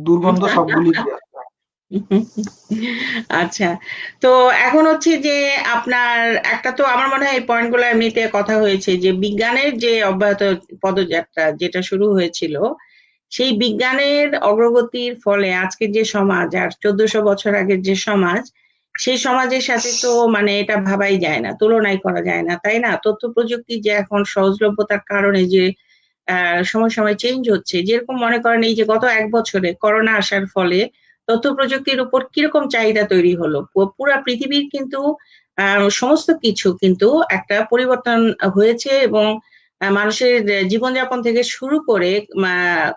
দুর্গন্ধ সবগুলি দিয়ে আসে। আচ্ছা, তো এখন হচ্ছে যে আপনার একটা তো আমার মনে হয় এই পয়েন্টগুলো এমনিতে কথা হয়েছে যে বিজ্ঞানের যে অব্যাহত পদযাত্রা যেটা শুরু হয়েছিল, সেই বিজ্ঞানের অগ্রগতির ফলে আজকে যে সমাজ আর 1400 বছর আগের যে সমাজ, সেই সমাজের সাথে তো মানে এটা ভাবাই যায় না, তুলনাই করা যায় না, তাই না? তথ্য প্রযুক্তি যে এখন সহজলভ্যতার কারণে যে সময় সময় চেঞ্জ হচ্ছে, যেরকম মনে করেন এই যে গত 1 বছরে করোনা আসার ফলে তথ্য প্রযুক্তির উপর কিরকম চাহিদা তৈরি হলো, পুরা পৃথিবীর কিন্তু সমস্ত কিছু কিন্তু একটা পরিবর্তন হয়েছে এবং মানুষের জীবনযাপন থেকে শুরু করে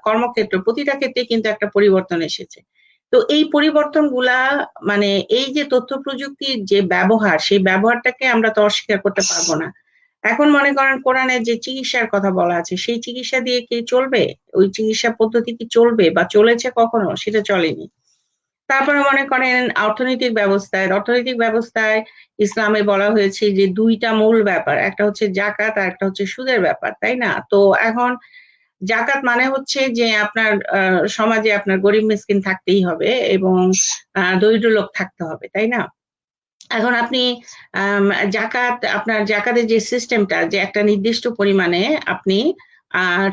কর্মক্ষেত্র প্রতিটা ক্ষেত্রে কিন্তু একটা পরিবর্তন এসেছে। তো এই পরিবর্তনগুলা মানে এই যে তথ্য প্রযুক্তির যে ব্যবহার, সেই ব্যবহারটাকে আমরা তো অস্বীকার করতে পারবো না। এখন মনে করেন কোরআনে যে চিকিৎসার কথা বলা আছে, সেই চিকিৎসা দিয়ে কি চলবে? ওই চিকিৎসা পদ্ধতি কি চলবে বা চলেছে কখনো? সেটা চলেনি। তারপরে মনে করেন অর্থনৈতিক ব্যবস্থায় ইসলামে বলা হয়েছে যে দুইটা মূল ব্যাপার, একটা হচ্ছে জাকাত আর একটা হচ্ছে সুদের ব্যাপার, তাই না? তো এখন জাকাত মানে হচ্ছে যে আপনার সমাজে আপনার গরিব মিসকিন থাকতেই হবে এবং দরিদ্র লোক থাকতে হবে, তাই না? এখন আপনি আম, আপনার জাকাতের যে সিস্টেমটা, যে একটা নির্দিষ্ট পরিমাণে আপনি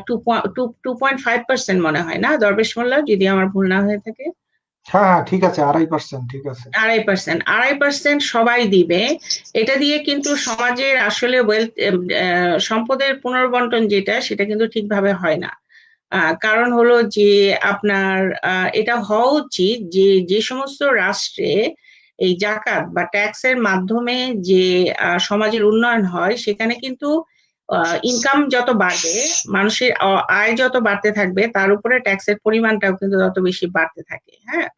2.5% মনে হয় না দরবেশ মোল্লা, যদি আমার ভুল না হয়ে থাকে, হ্যাঁ হ্যাঁ ঠিক আছে, 2.5%, ঠিক আছে। 2.5% সবাই দিবে। এটা দিয়ে কিন্তু সমাজের আসলে সম্পদের পুনর্বন্টন যেটা, সেটা কিন্তু ঠিকভাবে হয় না। কারণ হলো যে আপনার এটা হওয়া উচিত যে যে সমস্ত রাষ্ট্রে এই জাকাত বা ট্যাক্সের মাধ্যমে যে সমাজের উন্নয়ন হয়, সেখানে কিন্তু ইনকাম যত বাড়বে, মানুষের আয় যত বাড়তে থাকবে, তার উপরে ট্যাক্সের পরিমাণটাও কিন্তু তত বেশি বাড়তে থাকে। হ্যাঁ,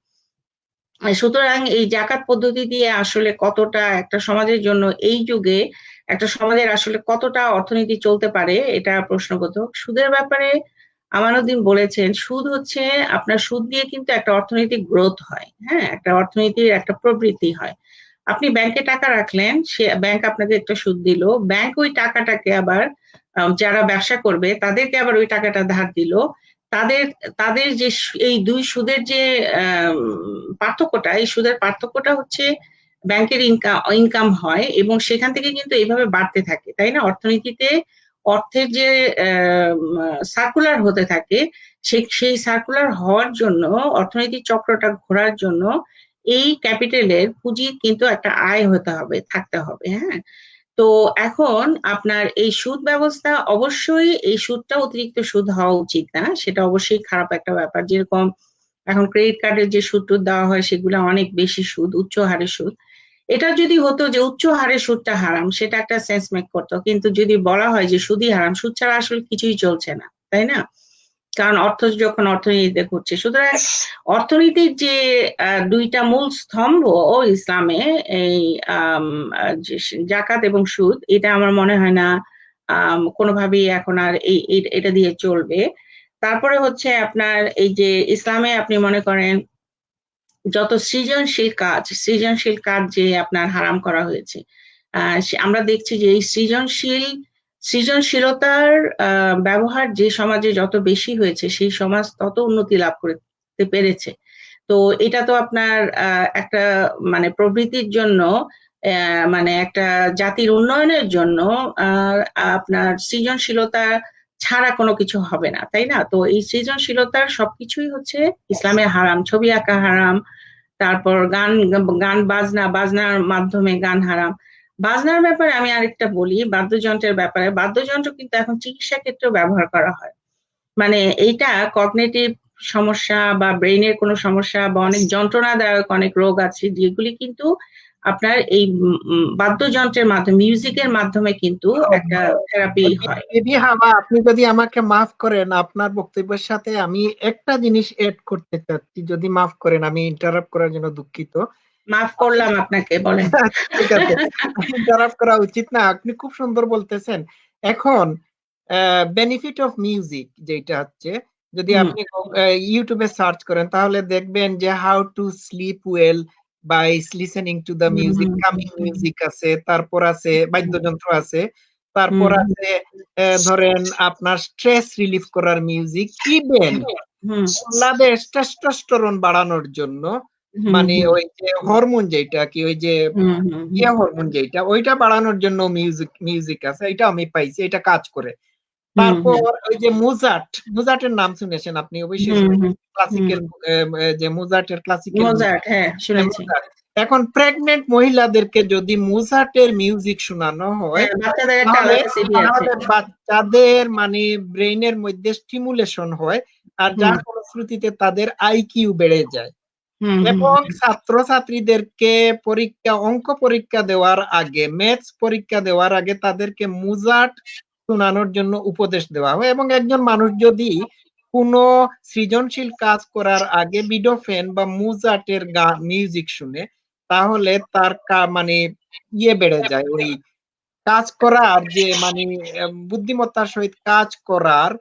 সুতরাং এই জাকাত পদ্ধতি দিয়ে আসলে কতটা একটা সমাজের জন্য এই যুগে একটা সমাজের আসলে কতটা অর্থনীতি চলতে পারে এটা প্রশ্নবোধক। সুদের ব্যাপারে আমানুদ্দিন বলেছেন, সুদ হচ্ছে আপনার সুদ দিয়ে কিন্তু একটা অর্থনৈতিক গ্রোথ হয়, হ্যাঁ, একটা অর্থনীতির একটা প্রবৃদ্ধি হয়। আপনি ব্যাংকে টাকা রাখলেন, সে ব্যাংক আপনাকে একটা সুদ দিল, ব্যাংক ওই টাকাটাকে আবার যারা ব্যবসা করবে তাদেরকে আবার ওই টাকাটা ধার দিল। তাদের তাদের যে এই দুই সুদের যে পার্থক্যটা, এই সুদের পার্থক্যটা হচ্ছে ব্যাংকের ইনকাম হয় এবং সেখান থেকে কিন্তু এইভাবে বাড়তে থাকে, তাই না? অর্থনীতিতে অর্থের যে সার্কুলার হতে থাকে, সেই সার্কুলার হওয়ার জন্য, অর্থনৈতিক চক্রটা ঘোরার জন্য এই ক্যাপিটালের পুঁজির কিন্তু একটা আয় হতে হবে, থাকতে হবে। হ্যাঁ, তো এখন আপনার এই সুদ ব্যবস্থা, অবশ্যই এই সুদটা অতিরিক্ত সুদ হওয়া উচিত না, সেটা অবশ্যই খারাপ একটা ব্যাপার। যেরকম এখন ক্রেডিট কার্ডের যে সুদ টুদ দেওয়া হয় সেগুলো অনেক বেশি সুদ, উচ্চ হারের সুদ। এটা যদি হতো যে উচ্চ হারের সুদটা হারাম, সেটা একটা সেন্স মেক করতো। কিন্তু যদি বলা হয় যে সুদই হারাম, সুদ ছাড়া আসলে কিছুই চলছে না, তাই না? কারণ অর্থ যখন অর্থনীতিতে ঘুরছে, সুতরাং অর্থনীতির যে দুইটা মূল স্তম্ভ ও ইসলামে, এই জাকাত এবং সুদ, এটা আমার মনে হয় না কোনোভাবেই এখন আর এটা দিয়ে চলবে। তারপরে হচ্ছে আপনার এই যে ইসলামে আপনি মনে করেন যত সৃজনশীল কাজ যে আপনার হারাম করা হয়েছে, আমরা দেখছি যে এই সৃজনশীলতার ব্যবহার যে সমাজে যত বেশি হয়েছে সেই সমাজ তত উন্নতি লাভ করতে পেরেছে। তো এটা তো আপনার একটা মানে প্রবৃত্তির জন্য, মানে একটা জাতির উন্নয়নের জন্য আপনার সৃজনশীলতা ছাড়া কোনো কিছু হবে না, তাই না? তো এই সৃজনশীলতার সবকিছুই হচ্ছে ইসলামে হারাম। ছবি আঁকা হারাম, তারপর গান গান বাজনার মাধ্যমে গান হারাম। বাজনার ব্যাপারে আমি আরেকটা বলি, বাদ্যযন্ত্রের ব্যাপারে। বাদ্যযন্ত্র কিন্তু এখন চিকিৎসা ক্ষেত্রেও ব্যবহার করা হয়। মানে এইটা কগনিটিভ সমস্যা বা ব্রেইনের কোনো সমস্যা বা অনেক যন্ত্রণাদায়ক অনেক রোগ আছে যেগুলি কিন্তু আপনার এই বাদ্যযন্ত্রের মাধ্যমে, মিউজিকের মাধ্যমে কিন্তু একটা থেরাপি হয়। দিদি হাওয়া, আপনি যদি আমাকে মাফ করেন, আপনার বক্তব্যের সাথে আমি একটা জিনিস এড করতে চাচ্ছি, যদি মাফ করেন। আমি ইন্টারাপ্ট করার জন্য দুঃখিত। মাফ করলাম আপনাকে, বলেন। ঠিক আছে, ইন্টারাপ্ট করা উচিত না, আপনি খুব সুন্দর বলতেছেন। এখন বেনিফিট অফ মিউজিক যেটা হচ্ছে, যদি হুম, আপনি ইউটিউবে সার্চ করেন তাহলে দেখবেন যে how to sleep well by listening to the hmm, music, hmm, coming music আছে, তারপর আছে বাদ্যযন্ত্র আছে, হুম, তারপর আছে ধরেন আপনার স্ট্রেস রিলিফ করার মিউজিক, ইভেন হুম, মহিলাদের টেস্টোস্টেরন বাড়ানোর জন্য, হুম, মানে হুম, ওই যে হরমোন যেটা কি, ওই যে হুম, হুম, হুম, হরমোন যেটা, ওইটা বাড়ানোর জন্য মিউজিক আছে, এটা আমি পাইছি, এটা কাজ করে। হুম, তারপর ওই যে মুজার্টের নাম শুনেছেন আপনি, অবশ্যই হুম, শুনেছেন, হুম, হুম। ক্লাসিক্যাল, যে মুজার্টের ক্লাসিক্যাল মিউজিক। মোজার্ট, হ্যাঁ শুনেছি। এখন প্রেগনেন্ট মহিলাদেরকে যদি মুজার্টের মিউজিক শোনানো হয়, হ্যাঁ, বাচ্চাদের একটা তাহলে আলাদা সিডি আছে। আমাদের বাচ্চাদের মানে ব্রেইনের মধ্যে স্টিমুলেশন হয়, আর হুম, যার ফলশ্রুতিতে তাদের আইকিউ বেড়ে যায়। হুম, হুম, এবং ছাত্রছাত্রীদেরকে অঙ্ক পরীক্ষা দেওয়ার আগে, ম্যাথস পরীক্ষা দেওয়ার আগে তাদেরকে মুজার্ট শোনানোর জন্য উপদেশ দেওয়া হয়। এবং একজন মানুষ যদি কোনো সৃজনশীল কাজ করার আগে বিডোফেন বা মুজার্টের মিউজিক শুনে, তাহলে তার মানে বেড়ে যায়, ওই কাজ করার যে মানে বুদ্ধিমত্তার সহিত কাজ করার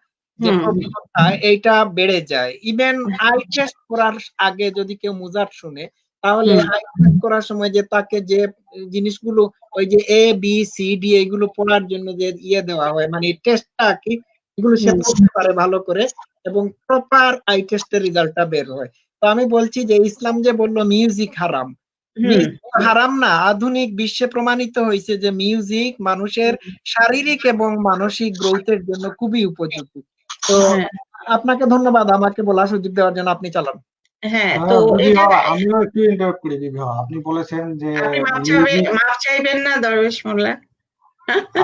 যে হুম, প্রবণতা, এইটা বেড়ে যায়। ইভেন আই টেস্ট করার আগে যদি কেউ মুজার্ট শুনে, তাহলে হুম, আই টেস্ট করার সময় যে তাকে যে জিনিসগুলো, ওই যে ABCD এইগুলো পড়ার জন্য যে দেওয়া হয়, মানে টেস্টটা কি, এগুলো সে হুম, পড়তে পারে ভালো করে, এবং প্রপার আই টেস্টের রেজাল্টটা বের হয়। তো আমি বলছি যে ইসলাম যে বললো মিউজিক হারাম, হুম, মিউজিক হারাম না, আধুনিক বিশ্বে প্রমাণিত হয়েছে যে মিউজিক মানুষের শারীরিক এবং মানসিক গ্রোথের জন্য খুবই উপযোগী। তো হ্যাঁ, আপনাকে ধন্যবাদ আমাকে বলার সুযোগ দেওয়ার জন্য, আপনি চালান। হ্যাঁ। তো হ্যাঁ বিবি এটা, হওয়া, আমিও একটু ইন্টারাপ্ট করি বিবি হওয়া। আপনি বলেছেন যে আপনি মিউজিক, মাফ চাইবেন না দরবেশ মোল্লা?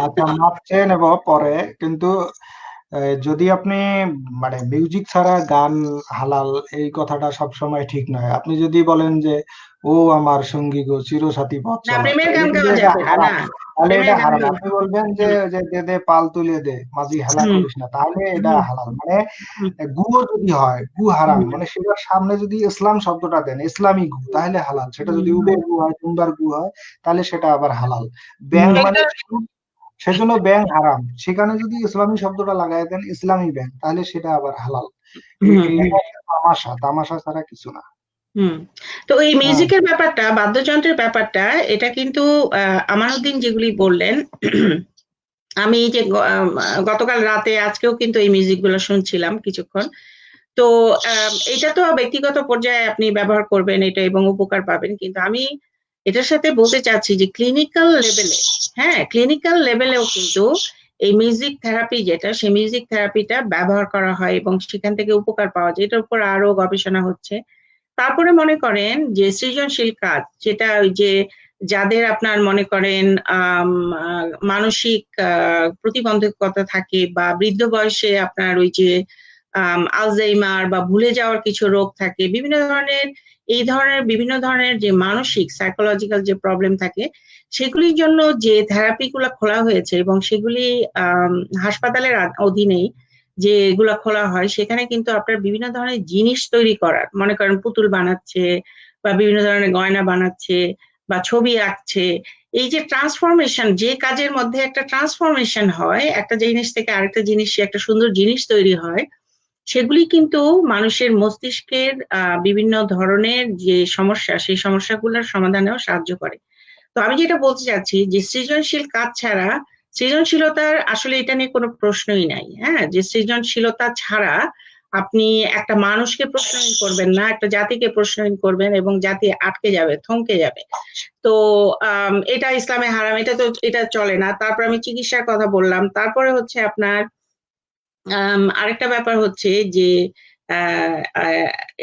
আচ্ছা মাপ চেয়ে নেব পরে, কিন্তু যদি আপনি মানে মিউজিক ছাড়া গান হালাল, এই কথাটা সব সময় ঠিক নয়। আপনি যদি বলেন যে ও আমার সঙ্গী গো চিরসাথী পথ না, চলা, প্রেমের তাহলে গান কিন্তু গাওয়া এটা যাবে না, হারাম, না তাহলে প্রেমের এটা গান হারাম। গাওয়া আপনি বলবেন যে হুম, যে দে দে পাল তুলে দে মাঝি হেলা হুম, করিস না, তাহলে এটা হুম, হালাল। মানে হুম, গুও যদি হয়, গু হারাম, হুম, মানে সেটার সামনে যদি ইসলাম শব্দটা দেন, ইসলামী গু, তাহলে হালাল। সেটা যদি হুম, উবের গু হয়, টুম্বার গু হয়, তাহলে সেটা আবার হালাল। ব্যাং মানে এটা সেজন্য ব্যাং হারাম, সেখানে যদি ইসলামী শব্দটা লাগাই দেন ইসলামী ব্যাং, তাহলে সেটা আবার হালাল। হুম, এটা একটা তামাশা, তামাশা ছাড়া কিছু না। হুম। তো এই হ্যাঁ, মিউজিকের ব্যাপারটা, বাদ্যযন্ত্রের ব্যাপারটা, এটা কিন্তু আমানুদ্দিন যেগুলি বললেন, আমি এই যে গতকাল রাতে, আজকেও কিন্তু এই মিউজিক গুলো শুনছিলাম কিছুক্ষণ। তো এটা তো ব্যক্তিগত পর্যায়ে আপনি ব্যবহার করবেন এটা এবং উপকার পাবেন, কিন্তু আমি এটার সাথে বলতে চাচ্ছি যে ক্লিনিক্যাল লেভেলে, হ্যাঁ ক্লিনিক্যাল লেভেলেও কিন্তু এই মিউজিক থেরাপি যেটা, সেই মিউজিক থেরাপিটা ব্যবহার করা হয় এবং সেখান থেকে উপকার পাওয়া যায়। এটার উপর আরো গবেষণা হচ্ছে। তারপরে মনে করেন যে সৃজনশীল কাজ, যেটা ওই যে যাদের আপনার মনে করেন মানসিক প্রতিবন্ধকতা থাকে, বা বৃদ্ধ বয়সে আপনার ওই যে আলজাইমার বা ভুলে যাওয়ার কিছু রোগ থাকে, বিভিন্ন ধরনের, এই ধরনের বিভিন্ন ধরনের যে মানসিক সাইকোলজিক্যাল যে প্রবলেম থাকে, সেগুলির জন্য যে থেরাপি গুলা খোলা হয়েছে এবং সেগুলি আম, হাসপাতালের অধীনেই যে এগুলা খোলা হয়, সেখানে কিন্তু আপনার বিভিন্ন ধরনের জিনিস তৈরি করার, মনে করেন পুতুল বানাচ্ছে বা বিভিন্ন ধরনের গয়না বানাচ্ছে বা ছবি আঁকছে, এই যে ট্রান্সফরমেশন, যে কাজের মধ্যে একটা ট্রান্সফরমেশন হয়, একটা জিনিস থেকে আরেকটা জিনিস, একটা সুন্দর জিনিস তৈরি হয়, সেগুলি কিন্তু মানুষের মস্তিষ্কের বিভিন্ন ধরনের যে সমস্যা, সেই সমস্যাগুলোর সমাধানেও সাহায্য করে। তো আমি যেটা বলতে চাচ্ছি যে সৃজনশীল কাজ ছাড়া, সৃজনশীলতার আসলে এটা নিয়ে কোনো প্রশ্নই নাই, হ্যাঁ, যে সৃজনশীলতা ছাড়া আপনি একটা মানুষকে প্রশ্নহীন করবেন না, একটা জাতিকে প্রশ্নহীন করবেন এবং জাতি আটকে যাবে, থমকে যাবে। তো এটা ইসলামে হারাম, এটা চলে না। তারপর আমি চিকিৎসার কথা বললাম। তারপরে হচ্ছে আপনার আরেকটা ব্যাপার হচ্ছে যে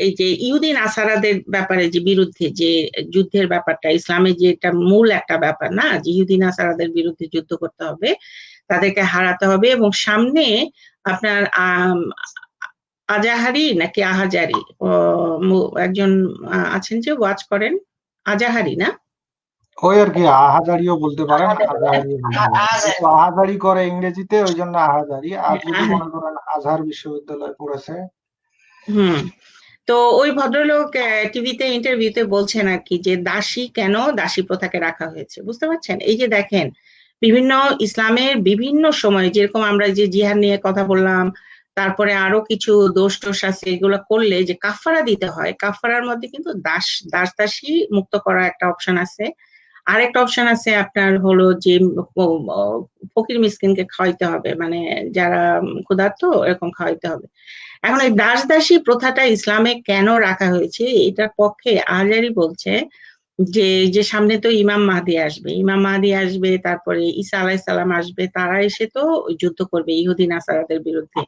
এই যে ইহুদি নাসারাদের ব্যাপারে যে বিরুদ্ধে যে যুদ্ধের ব্যাপারটা, ইসলামে যে এটা মূল একটা ব্যাপার না, যে ইহুদি নাসারাদের বিরুদ্ধে যুদ্ধ করতে হবে, তাদেরকে হারাতে হবে। এবং সামনে আপনার আজাহারি নাকি আহাজারি একজন আছেন যে ওয়াচ করেন, আজাহারি না? ওই আর কি, আহাজারিও বলতে পারেন, আজাহারিও বলতে পারেন। যেহেতু আহাজারি করে ইংরেজিতে, ওই জন্য আহাজারি। আর যদি মনে করেন আজহার বিশ্ববিদ্যালয়ে পড়েছে। হুম। তো ওই ভদ্রলোক টিভিতে ইন্টারভিউতে বলছেন আর কি যে দাসী কেন দাসী প্রথাকে রাখা হয়েছে, বুঝতে পারছেন? এই যে দেখেন বিভিন্ন ইসলামের বিভিন্ন সময়, যেরকম আমরা যে জিহাদ নিয়ে কথা বললাম, তারপরে আরো কিছু দোষ টোষ আছে, এগুলো করলে যে কাফারা দিতে হয়, কাফারার মধ্যে কিন্তু দাসী মুক্ত করার একটা অপশন আছে। আরেকটা অপশন আছে আপনার হলো যে ফকির মিসকিনকে খাওয়াইতে হবে, মানে যারা ক্ষুধার্ত এরকম খাওয়াইতে হবে। এখন এই দাসী প্রথাটা ইসলামে কেন রাখা হয়েছে, এটার পক্ষে আজারি বলছে যে যে সামনে তো ইমাম মাহদি আসবে, তারপরে ঈসা আলাইহিসসালাম আসবে, তারা এসে তো যুদ্ধ করবে ইহুদি নাসারাদের বিরুদ্ধে।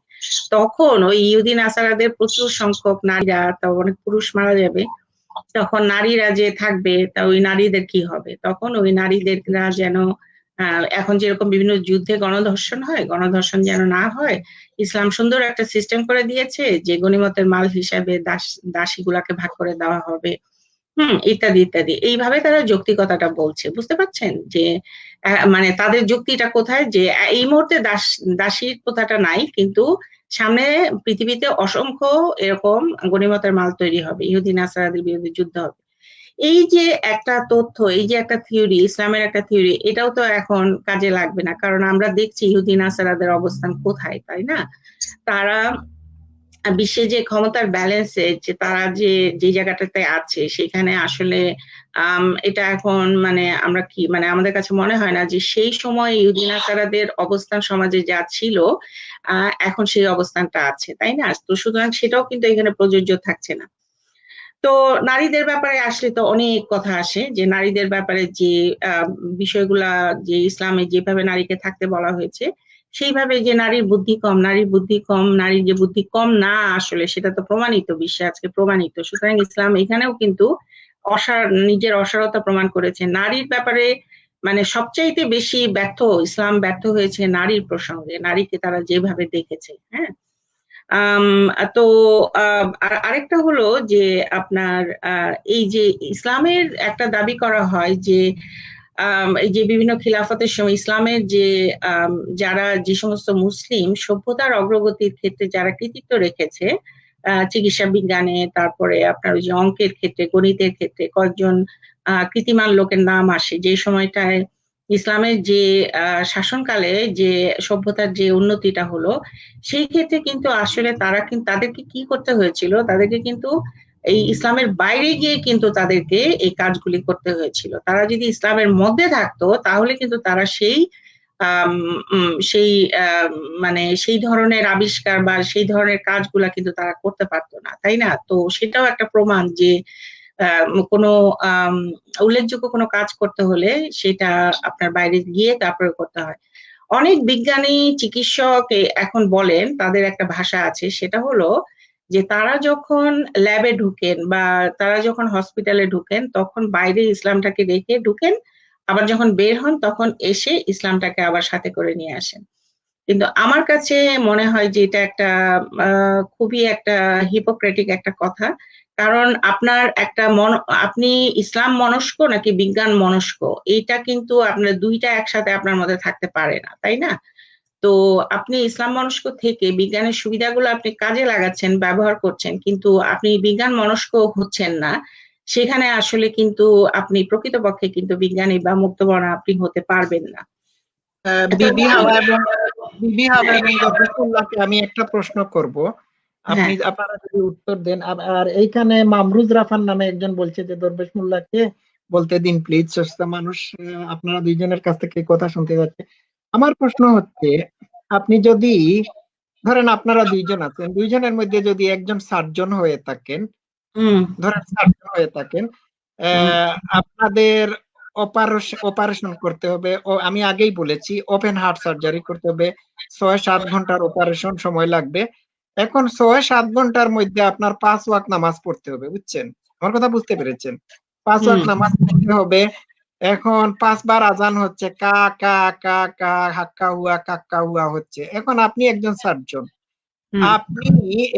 তখন ওই ইহুদি নাসারাদের প্রচুর সংখ্যক নারীরা, তা অনেক পুরুষ মারা যাবে, তখন নারীরা যে থাকবে তা ওই নারীদের কি হবে? তখন ওই নারীদেররা যেন এখন যেরকম বিভিন্ন যুদ্ধে গণধর্ষণ হয়, গণধর্ষণ যেন না হয়, ইসলাম সুন্দর একটা সিস্টেম করে দিয়েছে যে গনিমতের মাল হিসাবে দাসীগুলাকে ভাগ করে দেওয়া হবে, ইত্যাদি ইত্যাদি। এইভাবে তারা যৌক্তিকতাটা বলছে, বুঝতে পারছেন? যে মানে তাদের যুক্তিটা কোথায়, যে এই মুহূর্তে দাসীর প্রথাটা নাই, কিন্তু সামনে পৃথিবীতে অসংখ্য এরকম গনিমতের মাল তৈরি হবে, ইহুদি নাসারাদের বিরুদ্ধে যুদ্ধ হবে। এই যে একটা তথ্য, এই যে একটা থিওরি, ইসলামের একটা থিওরি, এটাও তো এখন কাজে লাগবে না, কারণ আমরা দেখছি ইহুদি নাসারাদের অবস্থান কোথায়, তাই না? তারা বিশ্বে যে ক্ষমতার ব্যালেন্সে যে তারা যে জায়গাটাতে আছে, সেখানে আসলে এটা এখন মানে আমরা কি মানে আমাদের কাছে মনে হয় না যে সেই সময় ইহুদি নাসারাদের অবস্থান সমাজে যা ছিল এখন সেই অবস্থানটা আছে, তাই না? তো সুতরাং সেটাও কিন্তু এখানে প্রযোজ্য থাকছে না। তো নারীদের ব্যাপারে আসলে তো অনেক কথা আসে, যে নারীদের ব্যাপারে যে বিষয়গুলা, যে ইসলামে যেভাবে নারীকে থাকতে বলা হয়েছে, সেইভাবে যে নারীর বুদ্ধি কম, নারীর যে বুদ্ধি কম না, আসলে সেটা তো প্রমাণিত, বিশ্বে আজকে প্রমাণিত। সুতরাং ইসলাম এখানেও কিন্তু নিজের অসারতা প্রমাণ করেছে। নারীর ব্যাপারে মানে সবচাইতে বেশি ইসলাম ব্যর্থ হয়েছে নারীর প্রসঙ্গে, নারীকে তারা যেভাবে দেখেছে। হ্যাঁ, তো আরেকটা হলো যে আপনার এই যে ইসলামের একটা দাবি করা হয় যে এই যে বিভিন্ন খিলাফতের সময় ইসলামের যে যারা যে সমস্ত মুসলিম সভ্যতার অগ্রগতির ক্ষেত্রে যারা কৃতিত্ব রেখেছে, চিকিৎসা বিজ্ঞানে, তারপরে আপনার ওই যে অঙ্কের ক্ষেত্রে, গণিতের ক্ষেত্রে কয়েকজন কৃতিমান লোকের নাম আসে, যে সময়টায় ইসলামের যে শাসনকালে যে সভ্যতার যে উন্নতিটা হলো, সেই ক্ষেত্রে কিন্তু আসলে তাদেরকে কি করতে হয়েছিল, তাদেরকে কিন্তু এই ইসলামের বাইরে গিয়ে কিন্তু তাদেরকে এই কাজগুলি করতে হয়েছিল। তারা যদি ইসলামের মধ্যে থাকতো তাহলে কিন্তু তারা সেই মানে সেই ধরনের আবিষ্কার বা সেই ধরনের কাজগুলা কিন্তু তারা করতে পারতো না, তাই না? তো সেটাও একটা প্রমাণ যে কোনো উল্লেখযোগ্য কোনো কাজ করতে হলে সেটা আপনার বাইরে গিয়ে তারপরে করতে হয়। অনেক বিজ্ঞানী, চিকিৎসক এখন বলেন, তাদের একটা ভাষা আছে, সেটা হলো যে তারা যখন ল্যাবে ঢুকেন বা তারা যখন হসপিটালে ঢুকেন, তখন বাইরে ইসলামটাকে রেখে ঢুকেন, আবার যখন বের হন তখন এসে ইসলামটাকে আবার সাথে করে নিয়ে আসেন। কিন্তু আমার কাছে মনে হয় যে এটা একটা খুবই একটা হিপোক্রেটিক একটা কথা, কারণ আপনি ইসলাম মনস্ক নাকি বিজ্ঞান মনস্ক, এইটা কিন্তু আপনার দুইটা একসাথে আপনার মধ্যে থাকতে পারে না, তাই না? তো আপনি ইসলাম মনস্ক থেকে বিজ্ঞানের সুবিধাগুলো আপনি কাজে লাগাচ্ছেন, ব্যবহার করছেন, কিন্তু আপনি বিজ্ঞান মনস্ক হচ্ছেন না, সেখানে আসলে কিন্তু আপনি প্রকৃতপক্ষে কিন্তু বিজ্ঞানী বা মুক্তবর্ণা আপনি হতে পারবেন না। বিবি হাওয়া এবং রফিকুল্লাহকে আমি একটা প্রশ্ন করব। আপনি হ্যাঁ আপনারা যদি উত্তর দেন। আর এইখানে মামরুজ রাফান নামে একজন বলছে যে দরবেশ মোল্লাকে বলতে দিন প্লিজ, সস্তা মানুষ আপনারা দুইজনের কাছ থেকে এই কথা শুনতে যাচ্ছে। আমার প্রশ্ন হচ্ছে, আপনি যদি ধরেন আপনারা দুইজন আছেন, দুইজনের মধ্যে যদি একজন সার্জন হয়ে থাকেন, হুম ধরেন সার্জন হয়ে থাকেন, হুম আপনাদের অপারেশন করতে হবে, ও আমি আগেই বলেছি ওপেন হার্ট সার্জারি করতে হবে, 6-7 ঘন্টার অপারেশন সময় লাগবে। এখন 6-7 ঘন্টার মধ্যে আপনার 5 ওয়াক্ত নামাজ পড়তে হবে, বুঝছেন? আমার কথা বুঝতে পেরেছেন? 5 হুম ওয়াক্ত নামাজ পড়তে হবে। এখন 5 বার আজান হচ্ছে, কা কা কা কা, হাক্কা হুয়া কাক্কা হুয়া হচ্ছে। এখন আপনি একজন সার্জন, হুম আপনি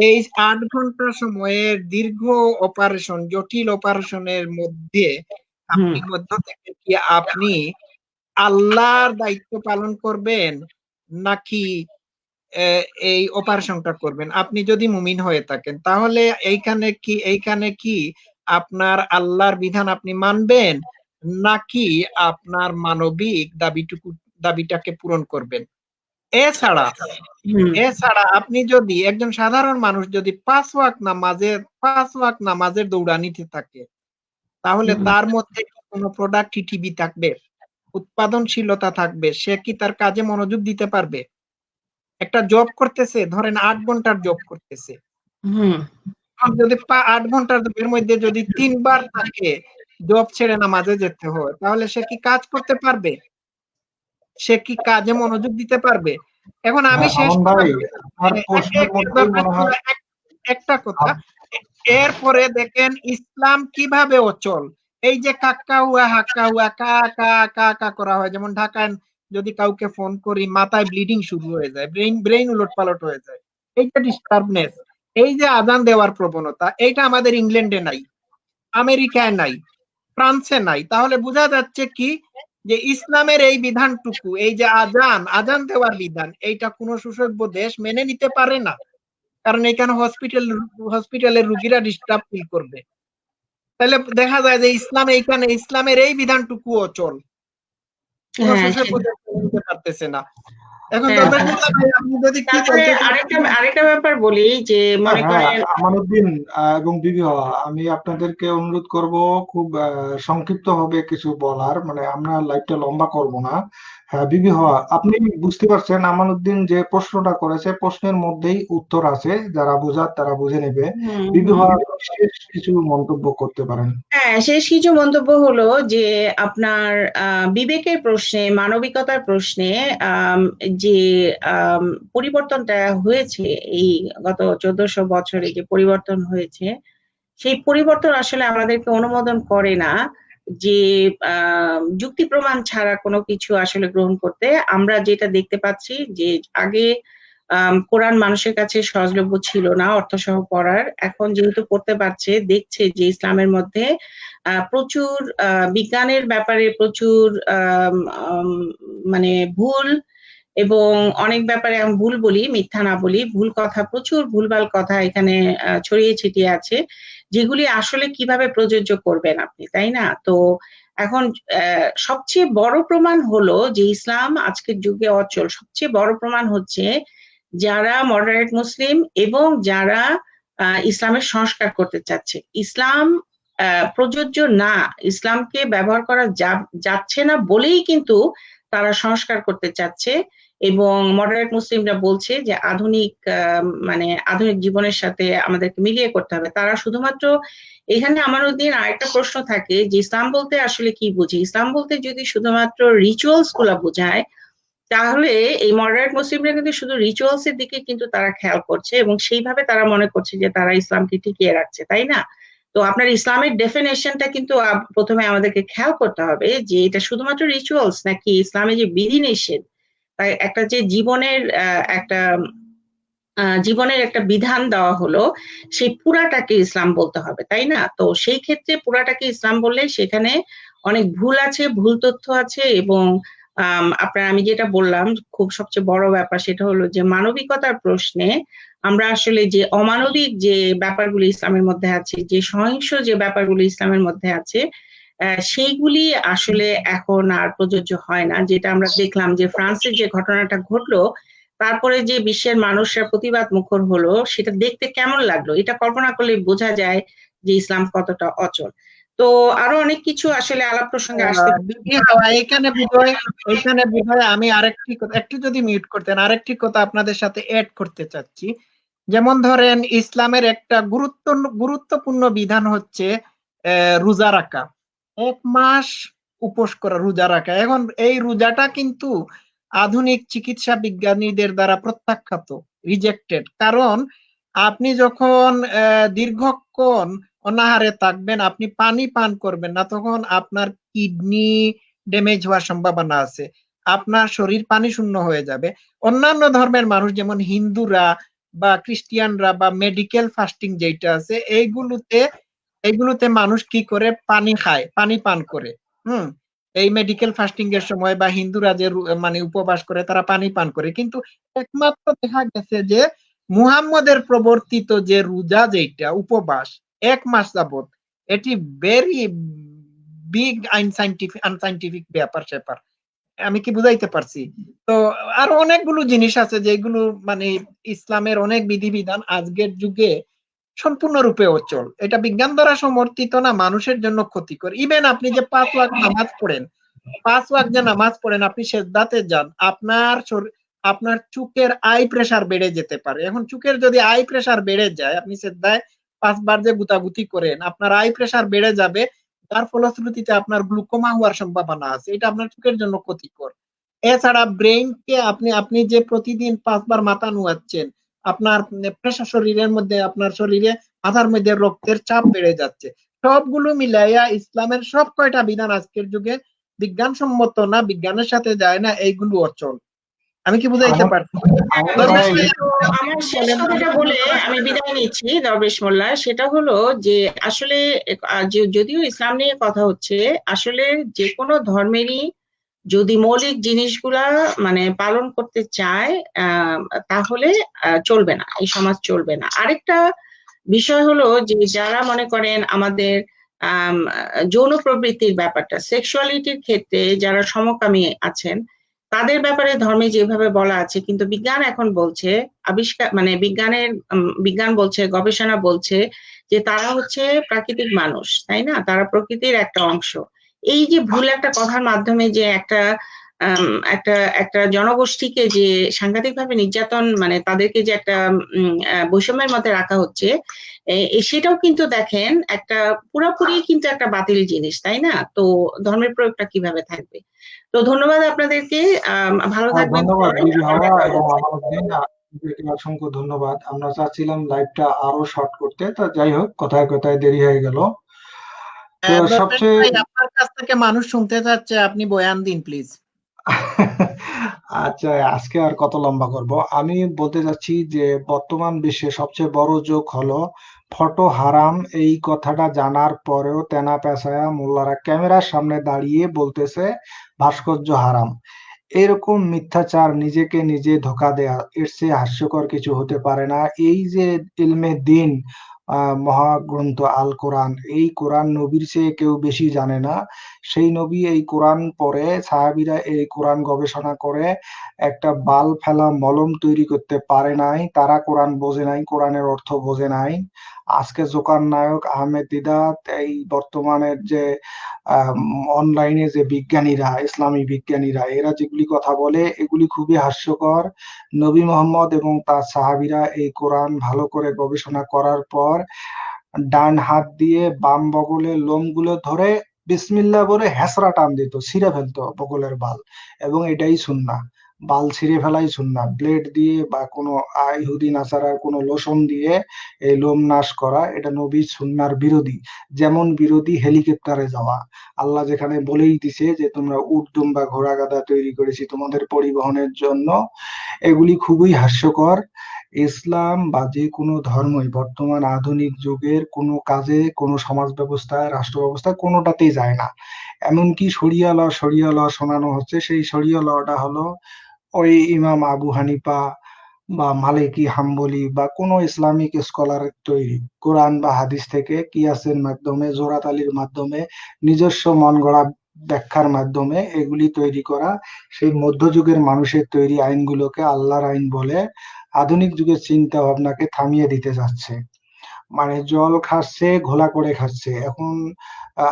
এই 8 ঘন্টা সময়ের দীর্ঘ অপারেশন, জটিল অপারেশনের মধ্যে হুম আপনি মধ্য থেকে কি আপনি আল্লাহর দায়িত্ব পালন করবেন, নাকি এই অপারেশনটা করবেন? আপনি যদি মুমিন হয়ে থাকেন তাহলে এইখানে কি আপনার আল্লাহর বিধান আপনি মানবেন, নাকি আপনার মানবিক দাবিটাকে পূরণ করবেন? এছাড়া হুম এছাড়া আপনি যদি একজন সাধারণ মানুষ যদি 5 ওয়াক্ত নামাজের দৌড়ানিতে থাকে, তাহলে হুম তার মধ্যে কি কোনো প্রোডাক্টিভিটি থাকবে, উৎপাদনশীলতা থাকবে? সে কি তার কাজে মনোযোগ দিতে পারবে? একটা জব করতেছে, ধরেন 8 ঘন্টার জব করতেছে, হুম যদি 8 ঘন্টার জবের মধ্যে যদি 3 বার তাকে জব ছেড়ে নামাজে যেতে হয়, তাহলে সে কি কাজ করতে পারবে? সে কি কাজে মনোযোগ দিতে পারবে? এখন আমি হ্যাঁ, শেষ আমান কথা ভাই, বলি। আপনার প্রশ্নের মধ্যেই মনে হয় একটা কথা, আপ- এরপরে দেখেন ইসলাম কিভাবে অচল। এই যে কাক্কা হুয়া হাক্কা হুয়া কা কা কা কা করা হয়, যেমন ঢাকায় যদি কাউকে ফোন করি মাথায় ব্লিডিং শুরু হয়ে যায়, ব্রেইন ব্রেইন উলটপালট হয়ে যায়। এইটা ডিস্টার্বনেস। এই যে আজান দেওয়ার প্রবণতা, এইটা আমাদের ইংল্যান্ডে নাই, আমেরিকায় নাই, ফ্রান্সে নাই। তাহলে বোঝা যাচ্ছে কি, যে ইসলামের এই বিধানটুকু, এই যে আজান আজান দেওয়ার বিধান, এইটা কোনো সুসভ্য দেশ মেনে নিতে পারে না। কারণ এখানে হসপিটালের রুগীরা ডিস্টার্ব ফিল করবে। তাহলে দেখা যায় যে এইখানে ইসলামের এই বিধানটুকু অচল, কোনো হ্যাঁ সুসভ্য দেশ মেনে নিতে পারতেছে না। এখন হ্যাঁ দরবেশ মোল্লা ভাই, আপনি যদি কি তারপরে বলতে আরেকটা চাচ্ছেন? আরেকটা ব্যাপার বলি যে হ্যাঁ মনে হ্যাঁ, করেন আমানুদ্দিন এবং বিবি হওয়া, আমি আপনাদেরকে অনুরোধ করব খুব সংক্ষিপ্ত হবে কিছু বলার, মানে আমরা লাইভটা লম্বা করব না। হ্যাঁ বিবি হওয়া, আপনি বুঝতে পারছেন আমানুদ্দিন যে প্রশ্নটা করেছে, প্রশ্নের মধ্যেই উত্তর আছে, যারা বোঝার তারা বুঝে নেবে। হুম বিবি হুম হওয়া, শেষ কিছু মন্তব্য করতে পারেন। হ্যাঁ শেষ কিছু মন্তব্য হলো যে আপনার বিবেকের প্রশ্নে, মানবিকতার প্রশ্নে যে আম, পরিবর্তনটা হয়েছে এই গত 1400 বছরে, যে পরিবর্তন হয়েছে, সেই পরিবর্তন আসলে আমাদেরকে অনুমোদন করে না যে যুক্তি প্রমাণ ছাড়া কোনো কিছু আসলে গ্রহণ করতে। আমরা যেটা দেখতে পাচ্ছি যে আগে কোরআন মানুষের কাছে সহজলভ্য ছিল না অর্থসহ পড়ার, এখন যেহেতু পড়তে পারছে, দেখছে যে ইসলামের মধ্যে প্রচুর বিজ্ঞানের ব্যাপারে প্রচুর আম, আম, মানে ভুল, এবং অনেক ব্যাপারে আমি ভুল বলি, মিথ্যা না বলি, ভুল কথা, প্রচুর ভুলভাল কথা এখানে ছড়িয়ে ছিটিয়ে আছে, যেগুলি আসলে কিভাবে প্রযোজ্য করবেন আপনি, তাই না? তো এখন সবচেয়ে বড় প্রমাণ হলো যে ইসলাম আজকের যুগে অচল। সবচেয়ে বড় প্রমাণ হচ্ছে যারা মডারেট মুসলিম এবং যারা ইসলামের সংস্কার করতে চাচ্ছে। ইসলাম প্রযোজ্য না, ইসলামকে ব্যবহার করা যাচ্ছে না বলেই কিন্তু তারা সংস্কার করতে চাচ্ছে, এবং মডারেট মুসলিমরা বলছে যে আধুনিক মানে আধুনিক জীবনের সাথে আমাদেরকে মিলিয়ে করতে হবে। তারা শুধুমাত্র এখানে আমানুদ্দিন আরেকটা প্রশ্ন থাকে যে ইসলাম বলতে আসলে কি বুঝি? ইসলাম বলতে যদি শুধুমাত্র রিচুয়ালস গুলা বোঝায়, তাহলে এই মডারেট মুসলিমরা কিন্তু শুধু রিচুয়ালস এর দিকে কিন্তু তারা খেয়াল করছে, এবং সেইভাবে তারা মনে করছে যে তারা ইসলামকে টিকিয়ে রাখছে, তাই না? তো আপনার ইসলামের ডেফিনেশনটা কিন্তু প্রথমে আমাদেরকে খেয়াল করতে হবে যে এটা শুধুমাত্র রিচুয়ালস নাকি ইসলামে যে বিধিনিষেধ, তাই একটা যে জীবনের একটা বিধান দেওয়া হলো, সেই পুরাটাকে ইসলাম বলতে হবে, তাই না? তো সেই ক্ষেত্রে পুরাটাকে ইসলাম বললে সেখানে অনেক ভুল আছে, ভুল তথ্য আছে, এবং আপনার আমি যেটা বললাম খুব সবচেয়ে বড় ব্যাপার সেটা হলো যে মানবিকতার প্রশ্নে আমরা আসলে যে অমানবিক যে ব্যাপারগুলো ইসলামের মধ্যে আছে, যে সহিংস যে ব্যাপারগুলো ইসলামের মধ্যে আছে, সেইগুলি আসলে এখন আর প্রযোজ্য হয় না। যেটা আমরা দেখলাম যে ফ্রান্সের যে ঘটনাটা ঘটলো, তারপরে যে বিশ্বের মানুষরা প্রতিবাদ মুখর হলো, সেটা দেখতে কেমন লাগলো, এটা কল্পনা করলে বোঝা যায় যে ইসলাম কতটা অচল। তো আরো অনেক কিছু আসলে আলাপ প্রসঙ্গে আসতে দিদি, এইখানে বোধহয় আমি আরেকটি কথা, একটু যদি মিউট করতেন, আরেকটি কথা আপনাদের সাথে অ্যাড করতে চাচ্ছি। যেমন ধরেন, ইসলামের একটা গুরুত্বপূর্ণ বিধান হচ্ছে রোজা রাখা, 1 মাস উপোস করা, রোজা রাখা। এখন এই রোজাটা কিন্তু আধুনিক চিকিৎসা বিজ্ঞানীদের দ্বারা প্রত্যাখ্যাত, রিজেক্টেড। কারণ আপনি যখন দীর্ঘক্ষণ অনাহারে থাকবেন, আপনি পানি পান করবেন না, তখন আপনার কিডনি ড্যামেজ হওয়ার সম্ভাবনা আছে, আপনার শরীর পানি শূন্য হয়ে যাবে। অন্যান্য ধর্মের মানুষ যেমন হিন্দুরা বা খ্রিস্টিয়ানরা বা মেডিকেল ফাস্টিং যেটা আছে, এইগুলোতে মানুষ কি করে, পানি খায়, পানি পান করে। এই মেডিকেল ফাস্টিং এর সময় বা হিন্দুরা যে মানে উপবাস করে, তারা পানি পান করে। কিন্তু একমাত্র দেখা গেছে যে মুহাম্মদের প্রবর্তিত যে রোজা, যেটা উপবাস 1 মাস যাবত, এটি ভেরি বিগ আনসাইন্টিফিক ব্যাপার স্যাপার। আমি কি বুঝাইতে পারছি? তো আরো অনেকগুলো জিনিস আছে যেগুলো মানে ইসলামের অনেক বিধিবিধান আজকের যুগে সম্পূর্ণরূপে অচল। এটা বিজ্ঞান দ্বারা সমর্থিত না, মানুষের জন্য ক্ষতিকর। ইভেন আপনি যে 5 ওয়াক্ত নামাজ পড়েন, 5 ওয়াক্ত যে নামাজ পড়েন, আপনি সেজদাতে যান, আপনার চোখের আই প্রেসার বেড়ে যেতে পারে। এখন চোখের যদি আই প্রেসার বেড়ে যায়, আপনি সেজদায় 5 বার যে গুতাগুতি করেন, আপনার আই প্রেসার বেড়ে যাবে, যার ফলশ্রুতিতে আপনার গ্লুকোমা হওয়ার সম্ভাবনা আছে। এটা আপনার চোখের জন্য ক্ষতিকর। এছাড়া ব্রেইনকে আপনি যে প্রতিদিন 5 বার মাথা নুয়াচ্ছেন, আপনার প্রেসার শরীরের মধ্যে, আপনার শরীরে মাথার মধ্যে রক্তের চাপ বেড়ে যাচ্ছে। সবগুলো মিলাইয়া ইসলামের সব কয়টা বিধান আজকের যুগে বিজ্ঞানসম্মত না, বিজ্ঞানের সাথে যায় না, এইগুলো অচল। আমি কি বুঝাইতে আমার পারছি? আমার ভাই তো আমার শেষ কথাটা বলে আমি বিদায় নিচ্ছি দরবেশ মোল্লা। সেটা হলো যে আসলে যদিও ইসলাম নিয়ে কথা হচ্ছে, আসলে যে কোনো ধর্মেরই যদি মৌলিক জিনিসগুলা মানে পালন করতে চায়, তাহলে চলবে না, এই সমাজ চলবে না। আরেকটা বিষয় হলো যে যারা মনে করেন আমাদের যৌন প্রবৃত্তির ব্যাপারটা, সেক্সুয়ালিটির ক্ষেত্রে যারা সমকামী আছেন, তাদের ব্যাপারে ধর্মে যেভাবে বলা আছে, কিন্তু বিজ্ঞান এখন বলছে, আবিষ্কার মানে বিজ্ঞান বলছে, গবেষণা বলছে যে তারা হচ্ছে প্রাকৃতিক মানুষ, তাই না? তারা প্রকৃতির একটা অংশ। এই যে ভুল একটা কথার মাধ্যমে যে একটা একটা জনগোষ্ঠীকে যে সাংঘাতিকভাবে নির্যাতন, মানে তাদেরকে যে একটা বৈষম্যের মধ্যে রাখা হচ্ছে, সেটাও কিন্তু দেখেন একটা পুরোপুরি কিন্তু একটা বাতিল জিনিস, তাই না? তো ধর্মের প্রয়োগটা কিভাবে থাকবে? তো ধন্যবাদ আপনাদেরকে, ভালো থাকবেন ধন্যবাদ সবাই। দিদি আবার হওয়া দেখা এবং হচ্ছে। আমাদের আপনাদেরকে অসংখ্য ধন্যবাদ। আমরা চাচ্ছিলাম লাইভটা আরো শর্ট করতে, তা যাই হোক, কথায় কথায় দেরি হয়ে গেল। তো দরবেশ সবচেয়ে ভাই, আপনার কাছ থেকে মানুষ শুনতে চাচ্ছে, আপনি বয়ান দিন প্লিজ। আচ্ছা, আজকে আর কত লম্বা করব। আমি বলতে চাচ্ছি যে বর্তমান বিশ্বে সবচেয়ে বড় জোক হলো ফটো হারাম। এই কথাটা জানার পরেও তেনা পেঁচায়া মোল্লারা ক্যামেরার সামনে দাঁড়িয়ে বলতেছে ভাস্কর্য হারাম। এরকম মিথ্যাচার, নিজেকে নিজে ধোঁকা দেয়া, এর চেয়ে হাস্যকর কিছু হতে পারে না। এই যে ইলমে দিন, মহাগ্রন্থ আল কোরআন, এই কোরআন নবীর চেয়ে কেউ বেশি জানে না। সেই নবী এই কোরআন পড়ে, সাহাবীরা এই কোরআন গবেষণা করে একটা বাল ফেলা মলম তৈরি করতে পারে নাই। তারা কোরআন বোঝে নাই, কোরআনের অর্থ বোঝে নাই। আজকে জোকার নায়ক আহমেদ দিদাত, এই বর্তমানের যে অনলাইনে যে বিজ্ঞানীরা, ইসলামী বিজ্ঞানীরা, এরা যেগুলি কথা বলে, এগুলি খুবই হাস্যকর। নবী মোহাম্মদ এবং তার সাহাবীরা এই কোরআন ভালো করে গবেষণা করার পর ডান হাত দিয়ে বাম বগলের লোমগুলো ধরে বিসমিল্লাহ বলে হেসরা টান দিত, ছিঁড়ে ফেলতো বগলের বাল। এবং এটাই সুন্নাহ। বাল ছিঁড়ে ফেলাই সুন্নাহ। ব্লেড দিয়ে বা কোনো ইহুদি নাসারার কোনো লোশন দিয়ে এই লোম নাশ করা, এটা নবীর সুন্নাহর বিরোধী। যেমন বিরোধী হেলিকপ্টারে যাওয়া। আল্লাহ যেখানে বলেই দিছে যে তোমরা উট দুম্বা ঘোড়া গাধা তৈরি করেছি তোমাদের পরিবহনের জন্য। এগুলি খুবই হাস্যকর। ইসলাম বা যে কোনো ধর্মই বর্তমান আধুনিক যুগের কোনো কাজে, কোনো সমাজ ব্যবস্থায়, রাষ্ট্র ব্যবস্থায় কোনোটাতেই যায় না। এমনকি শরিয়া ল শোনানো হচ্ছে, সেই শরিয়া লটা হলো ওই ইমাম আবু হানিফা বা মালিকি হাম্বলি বা কোনো ইসলামিক স্কলারের তৈরি, কোরআন বা হাদিস থেকে কিয়াসের মাধ্যমে, জোড়াতালির মাধ্যমে নিজস্ব মন গড়া ব্যাখ্যার মাধ্যমে এগুলি তৈরি করা। সেই মধ্যযুগের মানুষের তৈরি আইনগুলোকে আল্লাহর আইন বলে আধুনিক যুগের চিন্তা ভাবনাকে থামিয়ে দিতে যাচ্ছে। মানে জল খাচ্ছে, ঘোলা করে খাচ্ছে। এখন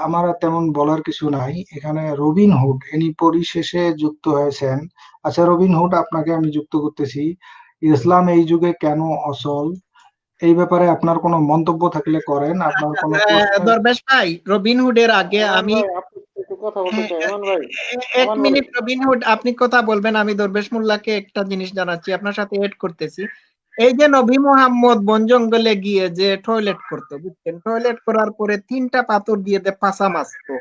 আমার আর তেমন বলার কিছু নাই। এখানে রবিন হুড ইনি পরিশেষে যুক্ত হয়েছেন। আচ্ছা রবিন হুড, আপনাকে আমি যুক্ত করতেছি। ইসলাম এই যুগে কেন অচল, এই ব্যাপারে আপনার কোনো মন্তব্য থাকলে করেন, আপনার কোনো প্রশ্ন। দরবেশ ভাই, রবিনহুডের আগে এমন আমি ভাই, আপনি একটু কথা বলতে চাই। এমন ভাই, এক এমন ভাই, মিনিট, রবিনহুড আপনি কথা বলবেন, আমি দরবেশ মোল্লাকে একটা জিনিস জানাচ্ছি, আপনার সাথে এড করতেছি। এই যে নবী মোহাম্মদ বন জঙ্গলে গিয়ে যে টয়লেট করতো, বুঝছেন, টয়লেট করার পরে 3টা পাথর দিয়ে পাছা মাছতো,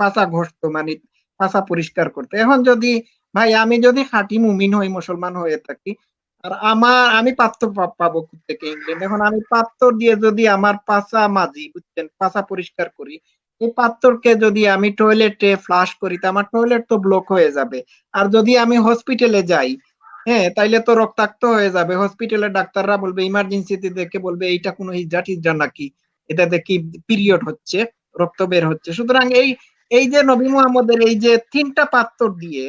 পাছা ঘষতো, মানে পাছা পরিষ্কার করতো। এখন যদি ভাই আমি যদি খাঁটি মুমিন হই, মুসলমান হয়ে থাকি, আর আমি পাত্র পাবো থেকে ইংল্যান্ড, এখন আমি পাত্র দিয়ে যদি আমার পাছা মাজি, বুঝছেন, পাছা পরিষ্কার করি, এই পাত্রকে যদি আমি টয়লেটে ফ্লাশ করি, তা আমার টয়লেট তো ব্লক হয়ে যাবে। আর যদি আমি হসপিটালে যাই, হ্যাঁ, তাইলে তো রক্তাক্ত হয়ে যাবে। হসপিটালের ডাক্তাররা বলবে, ইমার্জেন্সিতে দেখে বলবে এইটা কোনো হিজড়া টিজড়া নাকি, এটা দেখি পিরিয়ড হচ্ছে, রক্ত বের হচ্ছে। সুতরাং এই এই যে নবী মুহাম্মদের এই যে 3টা পাত্র দিয়ে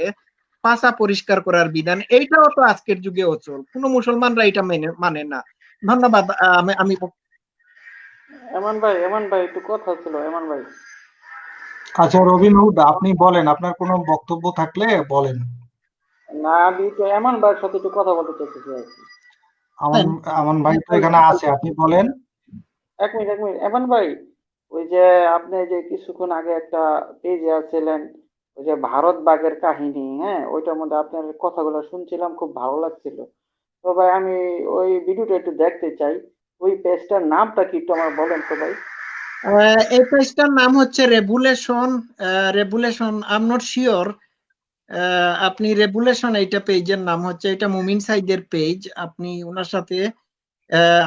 পাছা পরিষ্কার করার বিধান, এইটাও তো আজকের যুগে অচল, কোনো মুসলমানরা এটা মানে না। ধন্যবাদ। আমি এমন ভাই একটু কথা ছিল, এমন ভাই। আচ্ছা রবিন হুড, আপনি বলেন, আপনার কোনো বক্তব্য থাকলে বলেন। না, আমি তো এমন ভাইয়ের সাথে একটু কথা বলতে চাইতেছি আর কি। আমান আমান ভাই তো এখানে আছে, আপনি বলেন। এক মিনিট, এক মিনিট, এমন ভাই, ওই যে আপনি যে কিছুক্ষণ আগে একটা পেজে আছিলেন, ওই যে ভারত বাগের কাহিনী, হ্যাঁ, ওইটার মধ্যে আপনার কথাগুলো শুনছিলাম, খুব ভালো লাগছিল। তো ভাই আমি ওই ভিডিওটা একটু দেখতে চাই। ওই পেজটার নামটা কি একটু আমার বলেন তো ভাই? এই পেজটার নাম হচ্ছে revolution. Revolution, I am not sure. আপনি রেভুলেশন, এইটা পেজের নাম হচ্ছে, এটা মুমিন সাইদের পেজ। আপনি ওনার সাথে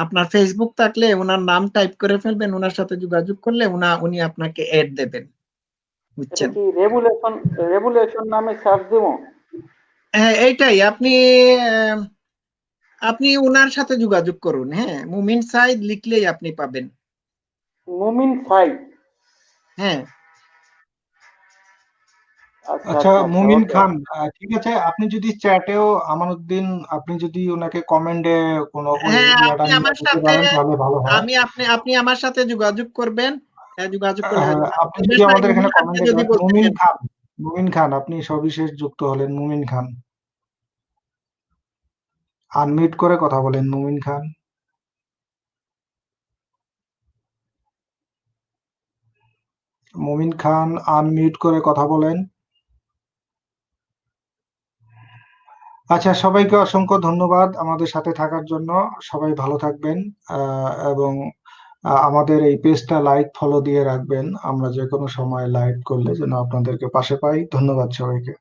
আপনার ফেসবুক থাকলে ওনার নাম টাইপ করে ফেলবেন, ওনার সাথে যোগাযোগ করলে উনি আপনাকে এড দেবেন, এটা বুঝছেন। কি রেভুলেশন, রেভুলেশন নামে সার্চ দেবো? হ্যাঁ, এইটাই। আহ, আপনি ওনার সাথে যোগাযোগ করুন, হ্যাঁ, মুমিন সাইদ লিখলেই আপনি পাবেন। মুমিন সাই? হ্যাঁ, আচ্ছা আচ্ছা আচ্ছা আচ্ছা, মুমিন ওকে। খান, ঠিক আছে, আপনি যদি চ্যাটেও আমানুদ্দিন, আপনি যদি ওনাকে কমেন্টে কোনো ওই হ্যাঁ, ইয়াটা আপনি নিয়ে আমার দিতে সাথে পারেন তাহলে ভালো হয়। আপনি আমার সাথে যোগাযোগ করবেন। যোগাযোগ করলে হ্যাঁ, আপনি যদি দরবেশ ভাই, আমাদের এখানে আপনি কমেন্টে যদি দেন বলতে মুমিন চান। খান। মুমিন খান, আপনি সবিশেষ যুক্ত হলেন মুমিন খান। আনমিউট করে কথা বলেন মুমিন খান। মুমিন খান, আনমিউট করে কথা বলেন। আচ্ছা, সবাইকে অসংখ্য ধন্যবাদ আমাদের সাথে থাকার জন্য। সবাই ভালো থাকবেন, এবং আমাদের এই পেজটা লাইক ফলো দিয়ে রাখবেন। আমরা যে কোনো সময় লাইভ করলে যেন আপনাদেরকে পাশে পাই। ধন্যবাদ সবাইকে।